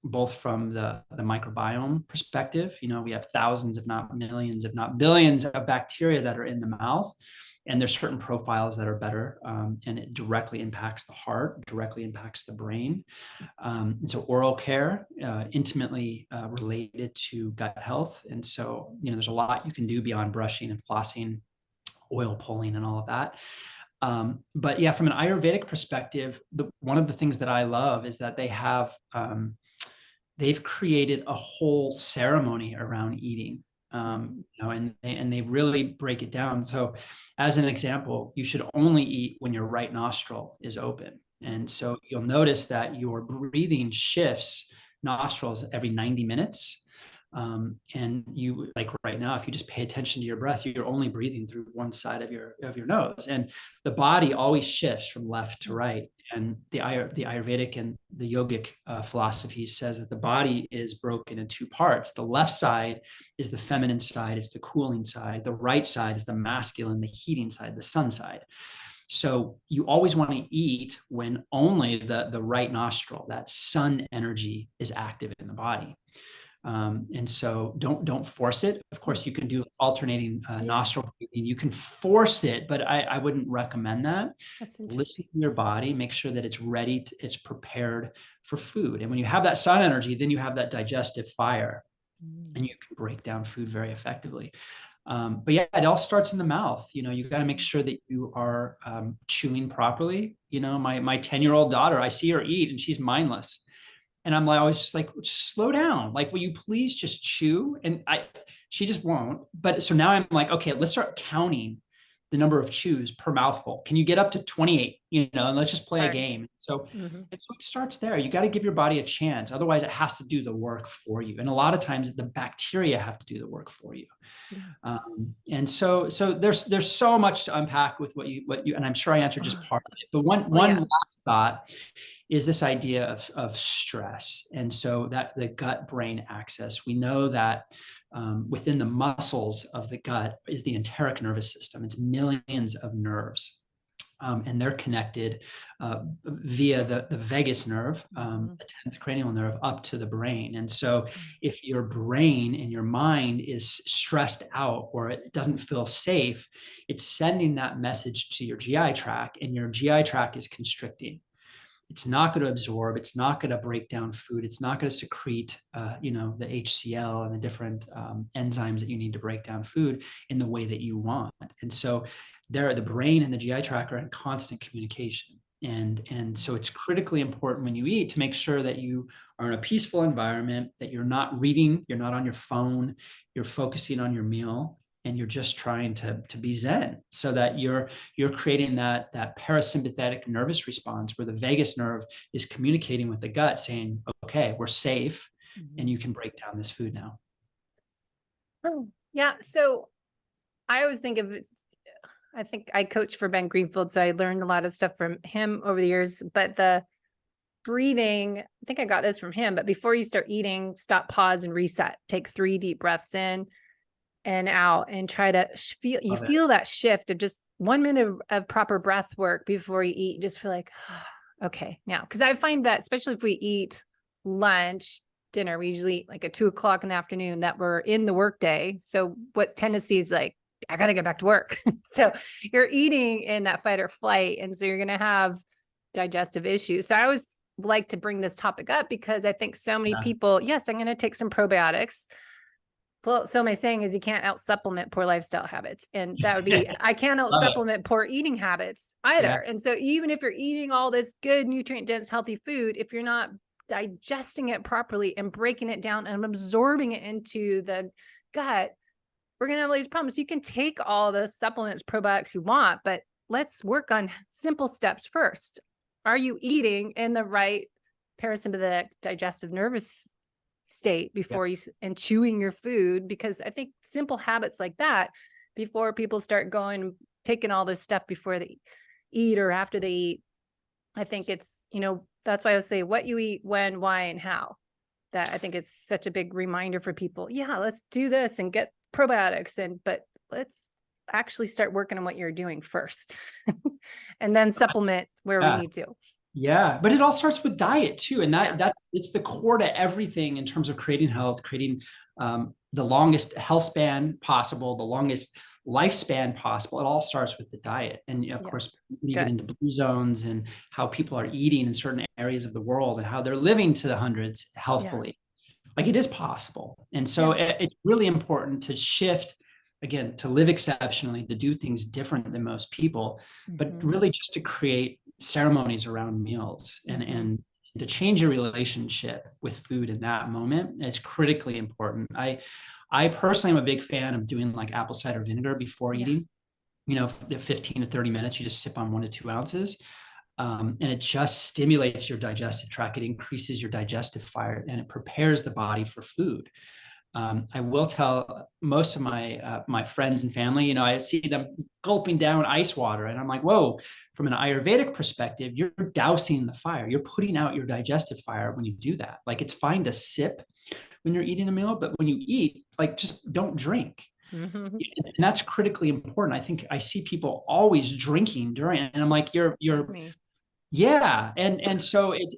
both from the microbiome perspective. We have thousands, if not millions, if not billions of bacteria that are in the mouth. And there's certain profiles that are better, and it directly impacts the heart, directly impacts the brain. And so oral care, intimately related to gut health. And so, there's a lot you can do beyond brushing and flossing, oil pulling and all of that. But yeah, from an Ayurvedic perspective, one of the things that I love is that they've created a whole ceremony around eating. And they really break it down. So as an example, you should only eat when your right nostril is open. And so you'll notice that your breathing shifts nostrils every 90 minutes. And you, like right now, if you just pay attention to your breath, you're only breathing through one side of your nose, and the body always shifts from left to right. And the Ayurvedic and the yogic philosophy says that the body is broken in two parts. The left side is the feminine side, it's the cooling side. The right side is the masculine, the heating side, the sun side. So you always want to eat when only the right nostril, that sun energy, is active in the body. And so don't force it. Of course, you can do alternating nostril breathing. You can force it, but I wouldn't recommend that. Listen to your body, make sure that it's ready, it's prepared for food. And when you have that sun energy, then you have that digestive fire, and you can break down food very effectively. But yeah, it all starts in the mouth. You've got to make sure that you are chewing properly. My 10-year-old daughter, I see her eat and she's mindless. And I'm always just like, just slow down. Like, will you please just chew? And she just won't. But so now I'm like, okay, let's start counting the number of chews per mouthful. Can you get up to 28? And let's just play a game. So it starts there. You got to give your body a chance. Otherwise, it has to do the work for you. And a lot of times, the bacteria have to do the work for you. Yeah. And so there's so much to unpack with what you, and I'm sure I answered just part of it. But one last thought is this idea of stress. And so that the gut-brain axis, we know that within the muscles of the gut is the enteric nervous system. It's millions of nerves. And they're connected via the vagus nerve, the 10th cranial nerve, up to the brain. And so if your brain and your mind is stressed out or it doesn't feel safe, it's sending that message to your GI tract, and your GI tract is constricting. it's not going to absorb, it's not going to break down food, it's not going to secrete, the HCl and the different enzymes that you need to break down food in the way that you want. And so the brain and the GI tract are in constant communication. And so it's critically important when you eat to make sure that you are in a peaceful environment, that you're not reading, you're not on your phone, you're focusing on your meal, and you're just trying to be zen, so that you're creating that parasympathetic nervous response where the vagus nerve is communicating with the gut saying, okay, we're safe, and you can break down this food now. Oh, yeah. So I always think of, I think I coached for Ben Greenfield, so I learned a lot of stuff from him over the years, but the breathing, I think I got this from him, but before you start eating, stop, pause, and reset. Take 3 deep breaths in and out, and try to feel that shift of just 1 minute of proper breath work before you eat. Just feel like, okay, now, because I find that especially if we eat lunch, dinner, we usually eat like at 2 o'clock in the afternoon, that we're in the workday. So what tendency is like, I got to get back to work. So you're eating in that fight or flight. And so you're going to have digestive issues. So I always like to bring this topic up because I think so many people, yes, I'm going to take some probiotics. Well, so my saying is you can't out supplement poor lifestyle habits. And that would be, I can't out supplement poor eating habits either. Yeah. And so even if you're eating all this good nutrient dense, healthy food, if you're not digesting it properly and breaking it down and absorbing it into the gut, we're going to have all these problems. You can take all the supplements, probiotics you want, but let's work on simple steps first. Are you eating in the right parasympathetic digestive nervous state before you, and chewing your food? Because I think simple habits like that, before people start going, taking all this stuff before they eat or after they eat, I think it's, that's why I would say what you eat, when, why, and how. That I think it's such a big reminder for people. Yeah, let's do this and get probiotics, but let's actually start working on what you're doing first and then supplement where we need to. Yeah, but it all starts with diet too. And it's the core to everything in terms of creating health, creating the longest health span possible, the longest lifespan possible. It all starts with the diet. And of course, we get into blue zones and how people are eating in certain areas of the world and how they're living to the hundreds healthfully. Like it is possible. And so it's really important to shift, again, to live exceptionally, to do things different than most people, but really just to create ceremonies around meals and to change your relationship with food in that moment is critically important. I personally am a big fan of doing like apple cider vinegar before eating, 15 to 30 minutes, you just sip on 1 to 2 ounces. And it just stimulates your digestive tract. It increases your digestive fire and it prepares the body for food. I will tell most of my friends and family, I see them gulping down ice water and I'm like, whoa, from an Ayurvedic perspective, you're dousing the fire. You're putting out your digestive fire when you do that. Like it's fine to sip when you're eating a meal, but when you eat, like just don't drink. And that's critically important. I think I see people always drinking during, and I'm like, you're yeah. And so it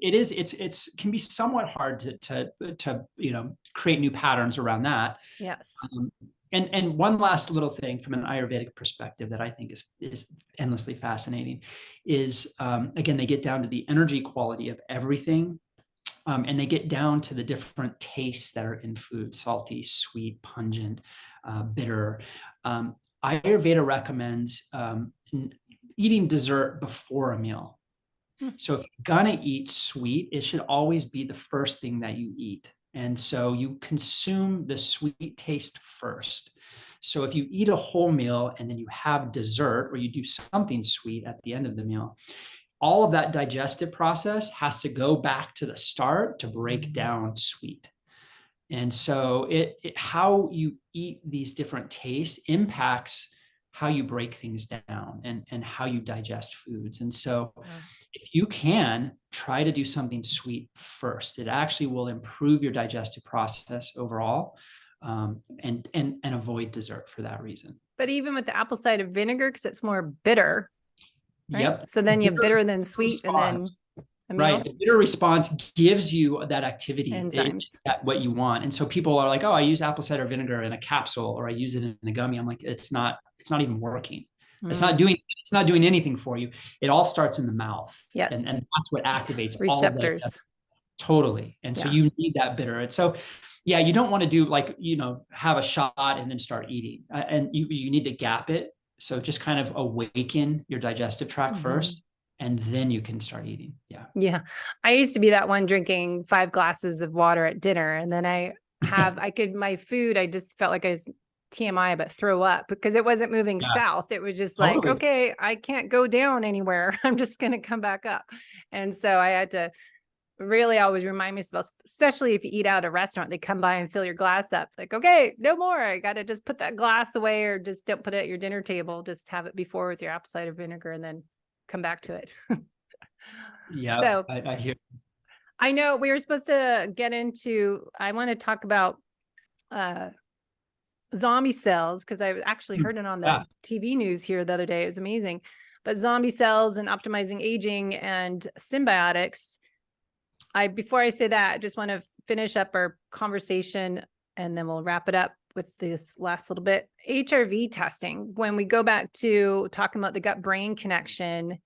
can be somewhat hard to create new patterns around that. Yes. And one last little thing from an Ayurvedic perspective that I think is endlessly fascinating is, again, they get down to the energy quality of everything. And they get down to the different tastes that are in food: salty, sweet, pungent, bitter. Ayurveda recommends eating dessert before a meal. So if you're gonna eat sweet, it should always be the first thing that you eat. And so you consume the sweet taste first. So if you eat a whole meal and then you have dessert or you do something sweet at the end of the meal, all of that digestive process has to go back to the start to break down sweet. And so how you eat these different tastes impacts how you break things down and how you digest foods. And so if you can try to do something sweet first, it actually will improve your digestive process overall, and avoid dessert for that reason. But even with the apple cider vinegar, because it's more bitter. Right? Yep. So then you have bitter, then sweet, response. And then right. The bitter response gives you that activity, enzymes, what you want. And so people are like, oh, I use apple cider vinegar in a capsule or I use it in a gummy. I'm like, it's not even working. It's not doing anything for you. It all starts in the mouth. Yes. And that's what activates all of that. Receptors. Totally. And so you need that bitter. And so, yeah, you don't want to do like, have a shot and then start eating. And you need to gap it. So just kind of awaken your digestive tract first, and then you can start eating. Yeah. Yeah. I used to be that one drinking 5 glasses of water at dinner. And then my food, I just felt like I was TMI, but throw up because it wasn't moving south. It was just like, okay, I can't go down anywhere. I'm just going to come back up. And so I had to really always remind myself, especially if you eat out at a restaurant, they come by and fill your glass up. It's like, okay, no more. I got to just put that glass away, or just don't put it at your dinner table. Just have it before with your apple cider vinegar and then come back to it. Yeah. So I hear. I know we were supposed to get into, I want to talk about zombie cells, because I actually heard it on the TV news here the other day. It was amazing. But zombie cells and optimizing aging and symbiotics. Before I say that, I just want to finish up our conversation and then we'll wrap it up with this last little bit. HRV testing, when we go back to talking about the gut-brain connection,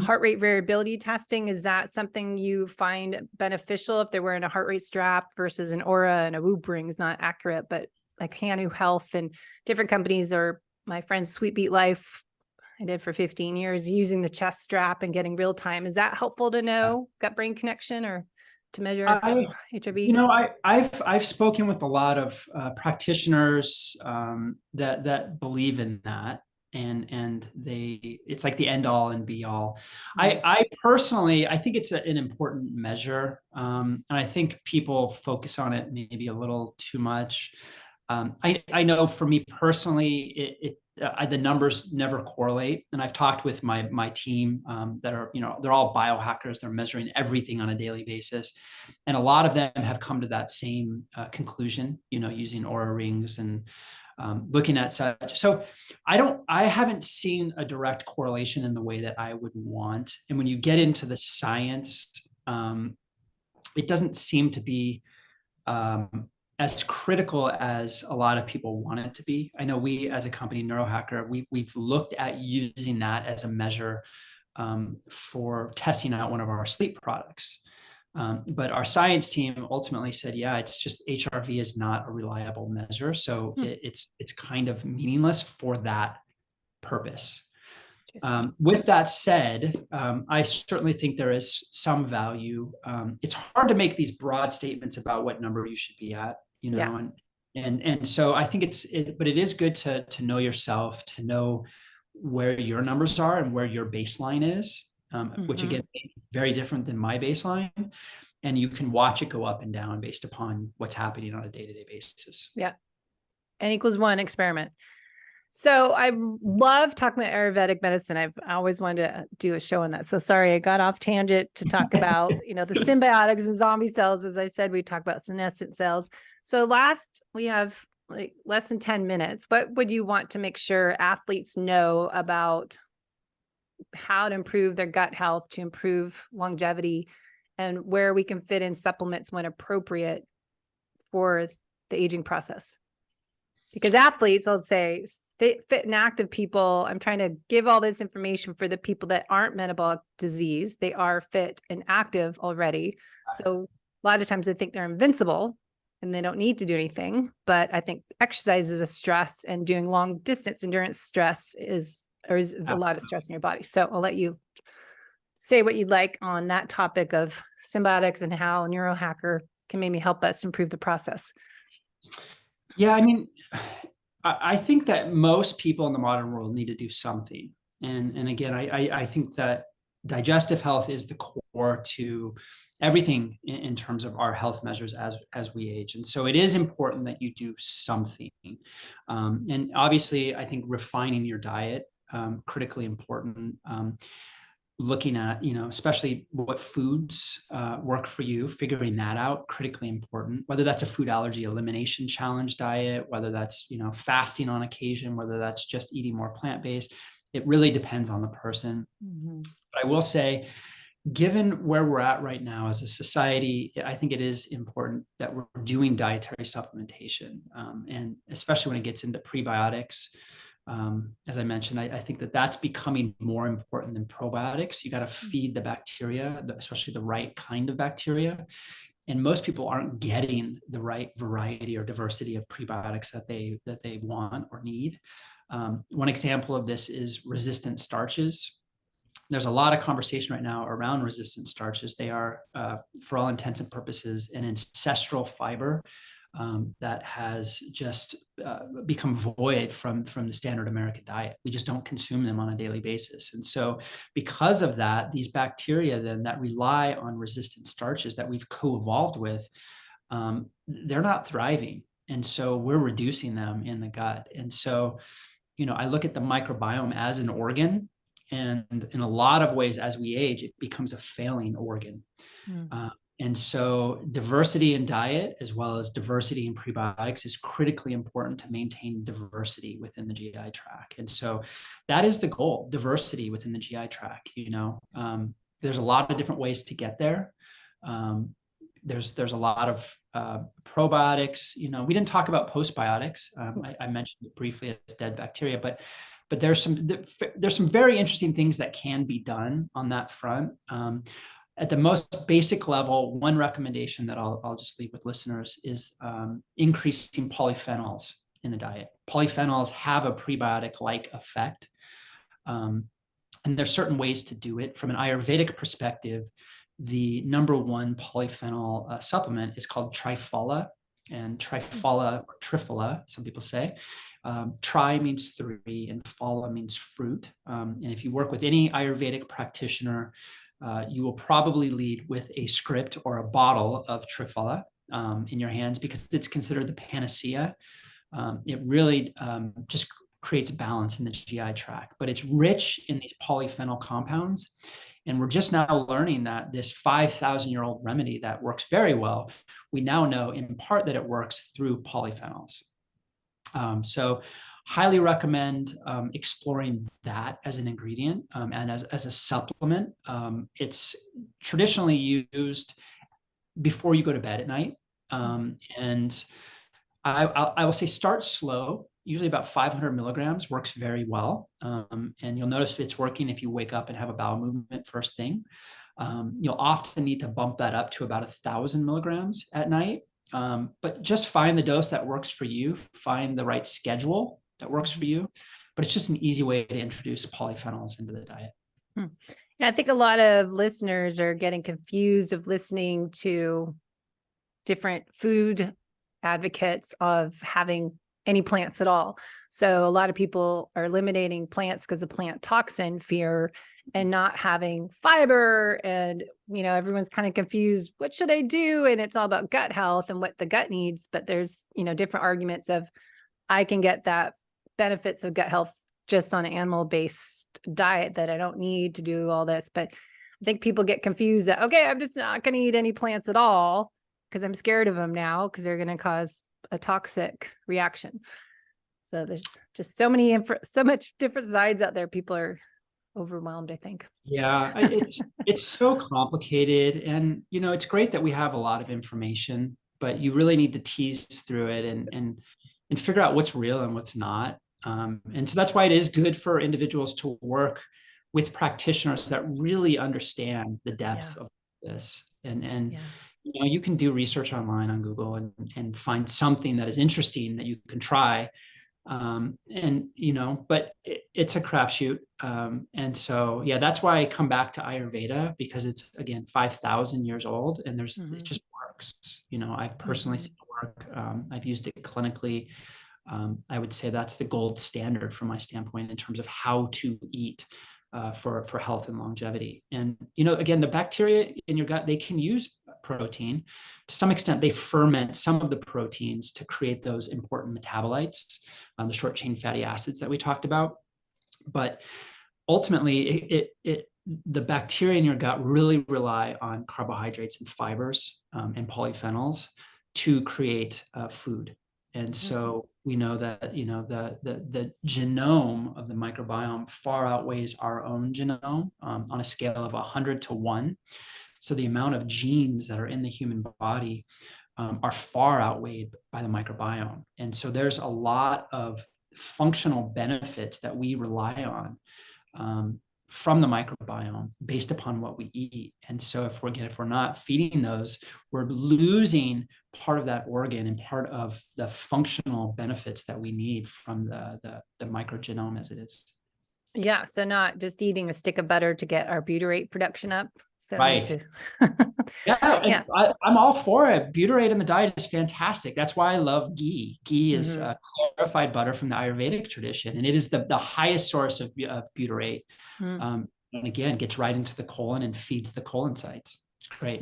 heart rate variability testing, is that something you find beneficial if they're wearing a heart rate strap versus an Aura and a Whoop ring is not accurate, but like Hanu Health and different companies, or my friend's Sweet Beat Life, I did for 15 years, using the chest strap and getting real time. Is that helpful to know gut-brain connection or to measure HRV? I've spoken with a lot of practitioners that believe in that, and it's like the end all and be all. I personally, I think it's an important measure, and I think people focus on it maybe a little too much. I know for me personally, the numbers never correlate. And I've talked with my team that are, they're all biohackers. They're measuring everything on a daily basis. And a lot of them have come to that same conclusion, using Aura rings and looking at such. So I haven't seen a direct correlation in the way that I would want. And when you get into the science, it doesn't seem to be as critical as a lot of people want it to be. I know we, as a company, Neurohacker, we've looked at using that as a measure for testing out one of our sleep products. But our science team ultimately said, yeah, it's just HRV is not a reliable measure. So it's kind of meaningless for that purpose. With that said, I certainly think there is some value. It's hard to make these broad statements about what number you should be at, and so I think but it is good to know yourself, to know where your numbers are and where your baseline is, which again, very different than my baseline. And you can watch it go up and down based upon what's happening on a day-to-day basis. Yeah. N=1 experiment. So I love talking about Ayurvedic medicine. I've always wanted to do a show on that. So sorry, I got off tangent to talk about, the symbiotics and zombie cells. As I said, we talk about senescent cells. So we have like less than 10 minutes. What would you want to make sure athletes know about how to improve their gut health, to improve longevity, and where we can fit in supplements when appropriate for the aging process? Because athletes, I'll say, fit and active people, I'm trying to give all this information for the people that aren't metabolic disease. They are fit and active already. So a lot of times they think they're invincible and they don't need to do anything. But I think exercise is a stress, and doing long distance endurance stress is a lot of stress in your body. So I'll let you say what you'd like on that topic of symbiotics and how Neurohacker can maybe help us improve the process. Yeah, I mean, I think that most people in the modern world need to do something. And again, I think that digestive health is the core to everything in terms of our health measures as we age. And so it is important that you do something. And obviously, I think refining your diet, critically important. Looking at, especially what foods work for you, figuring that out, critically important, whether that's a food allergy elimination challenge diet, whether that's, fasting on occasion, whether that's just eating more plant-based. It really depends on the person. But I will say, given where we're at right now as a society, I think it is important that we're doing dietary supplementation. And especially when it gets into prebiotics, As I mentioned, I think that that's becoming more important than probiotics. You got to feed the bacteria, especially the right kind of bacteria. And most people aren't getting the right variety or diversity of prebiotics that they want or need. One example of this is resistant starches. There's a lot of conversation right now around resistant starches. They are, for all intents and purposes, an ancestral fiber that has just become void from the standard American diet. We just don't consume them on a daily basis. And so because of that, these bacteria then that rely on resistant starches that we've co-evolved with, they're not thriving. And so we're reducing them in the gut. And so, I look at the microbiome as an organ. And in a lot of ways, as we age, it becomes a failing organ. And so diversity in diet, as well as diversity in prebiotics, is critically important to maintain diversity within the GI tract. And so that is the goal, diversity within the GI tract. There's a lot of different ways to get there. There's a lot of probiotics. We didn't talk about postbiotics. I mentioned it briefly as dead bacteria, but there's some very interesting things that can be done on that front. At the most basic level, one recommendation that I'll just leave with listeners is increasing polyphenols in the diet. Polyphenols have a prebiotic-like effect. And there's certain ways to do it. From an Ayurvedic perspective, the number one polyphenol supplement is called triphala, and triphala, some people say. Tri means 3 and phala means fruit. And if you work with any Ayurvedic practitioner, you will probably lead with a script or a bottle of triphala in your hands, because it's considered the panacea. It really just creates balance in the GI tract, but it's rich in these polyphenol compounds. And we're just now learning that this 5,000-year-old remedy that works very well, we now know in part that it works through polyphenols. So highly recommend exploring that as an ingredient and as a supplement. It's traditionally used before you go to bed at night. And I will say start slow. Usually about 500 milligrams works very well. And you'll notice it's working if you wake up and have a bowel movement first thing. You'll often need to bump that up to about 1,000 milligrams at night. But just find the dose that works for you. Find the right schedule that works for you. But it's just an easy way to introduce polyphenols into the diet. Yeah, I think a lot of listeners are getting confused of listening to different food advocates of having any plants at all. So a lot of people are eliminating plants because of plant toxin fear and not having fiber. And, everyone's kind of confused. What should I do? And it's all about gut health and what the gut needs. But there's, different arguments of I can get that benefits of gut health just on an animal-based diet, that I don't need to do all this. But I think people get confused that, okay, I'm just not going to eat any plants at all because I'm scared of them now because they're going to cause a toxic reaction. So there's just so much different sides out there. People are overwhelmed, I think. Yeah, it's so complicated, and it's great that we have a lot of information, but you really need to tease through it and figure out what's real and what's not. And so that's why it is good for individuals to work with practitioners that really understand the depth of this. And you can do research online on Google and find something that is interesting that you can try. But it's a crapshoot. And so, that's why I come back to Ayurveda, because it's, again, 5,000 years old, and it just works. I've personally seen it work. I've used it clinically. I would say that's the gold standard from my standpoint in terms of how to eat for health and longevity. And, again, the bacteria in your gut, they can use protein. To some extent, they ferment some of the proteins to create those important metabolites, the short chain fatty acids that we talked about. But ultimately, the bacteria in your gut really rely on carbohydrates and fibers and polyphenols to create food. And so we know that, the genome of the microbiome far outweighs our own genome on a scale of 100 to 1. So the amount of genes that are in the human body are far outweighed by the microbiome. And so there's a lot of functional benefits that we rely on from the microbiome based upon what we eat. And so if we're not feeding those, we're losing part of that organ and part of the functional benefits that we need from the microgenome as it is. Yeah. So not just eating a stick of butter to get our butyrate production up. So Right. Yeah, I'm all for it. Butyrate in the diet is fantastic. That's why I love ghee. Ghee is clarified butter from the Ayurvedic tradition, and it is the highest source of butyrate. And again, gets right into the colon and feeds the colon sites. It's great.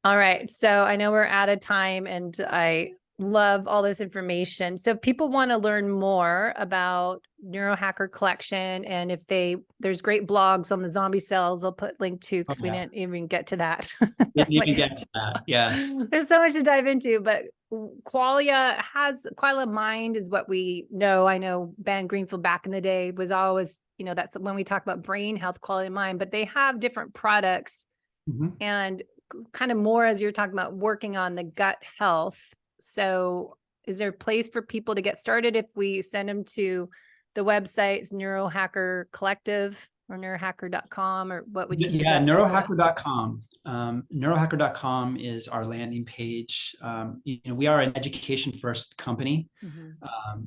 All right. So I know we're out of time, and I love all this information. So if people want to learn more about Neurohacker Collection, and if there's great blogs on the zombie cells, I'll put link to, because we didn't even get to that. We didn't even get to that. Yes. There's so much to dive into, but Qualia Mind is what we know. I know Ben Greenfield back in the day was always, that's when we talk about brain health, quality of mind, but they have different products and kind of more as you're talking about working on the gut health. So is there a place for people to get started if we send them to the websites, Neurohacker Collective or neurohacker.com, or what would you suggest? Yeah, neurohacker.com. Neurohacker.com is our landing page. We are an education first company.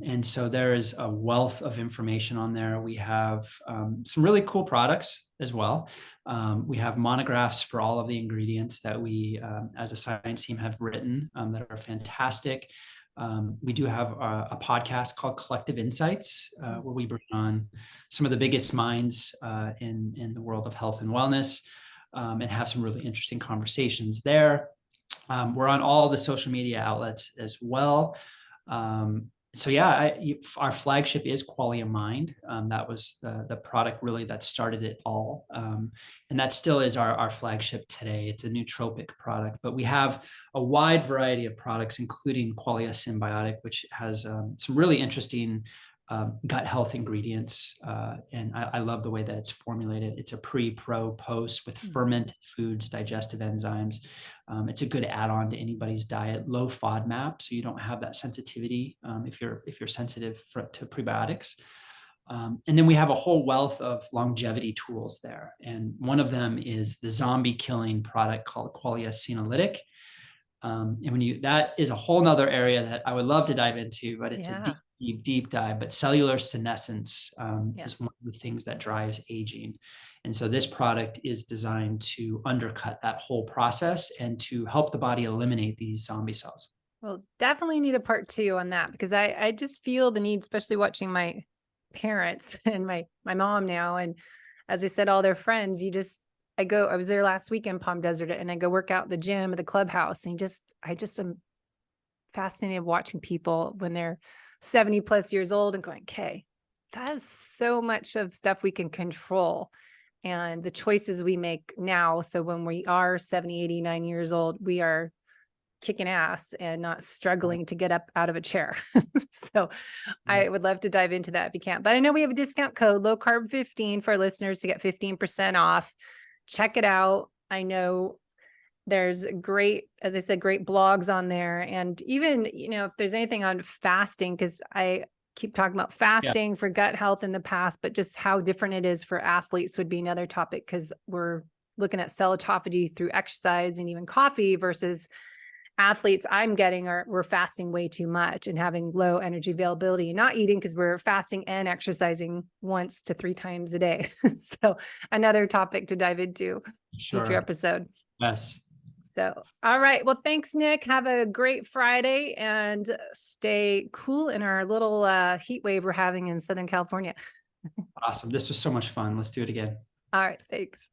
And so there is a wealth of information on there. We have some really cool products as well. We have monographs for all of the ingredients that we, as a science team, have written that are fantastic. We do have a podcast called Collective Insights, where we bring on some of the biggest minds in the world of health and wellness, and have some really interesting conversations there. We're on all the social media outlets as well. So yeah, our flagship is Qualia Mind. That was the product really that started it all. And that still is our flagship today. It's a nootropic product, but we have a wide variety of products, including Qualia Symbiotic, which has some really interesting gut health ingredients. And I love the way that it's formulated. It's a pre, pro, post with fermented foods, digestive enzymes. It's a good add-on to anybody's diet, low FODMAP, so you don't have that sensitivity if you're sensitive to prebiotics. And then we have a whole wealth of longevity tools there. And one of them is the zombie killing product called Qualia Senolytic. And that is a whole nother area that I would love to dive into, but it's a deep dive. But cellular senescence is one of the things that drives aging. And so this product is designed to undercut that whole process and to help the body eliminate these zombie cells. Well, definitely need a part 2 on that, because I just feel the need, especially watching my parents and my mom now. And as I said, all their friends, I was there last week in Palm Desert, and I go work out at the gym at the clubhouse, and I just am fascinated watching people when they're 70 plus years old and going, okay, that's so much of stuff we can control and the choices we make now. So when we are 70, 89 years old, we are kicking ass and not struggling to get up out of a chair. So I would love to dive into that if you can. But I know we have a discount code, low carb 15, for our listeners to get 15% off. Check it out. I know there's great, as I said, great blogs on there. And even, if there's anything on fasting, because I keep talking about fasting for gut health in the past, but just how different it is for athletes would be another topic, because we're looking at cell autophagy through exercise and even coffee versus athletes we're fasting way too much and having low energy availability and not eating because we're fasting and exercising 1 to 3 times a day. So another topic to dive into future episode. Yes. So, all right. Well, thanks, Nick. Have a great Friday and stay cool in our little heat wave we're having in Southern California. Awesome. This was so much fun. Let's do it again. All right. Thanks.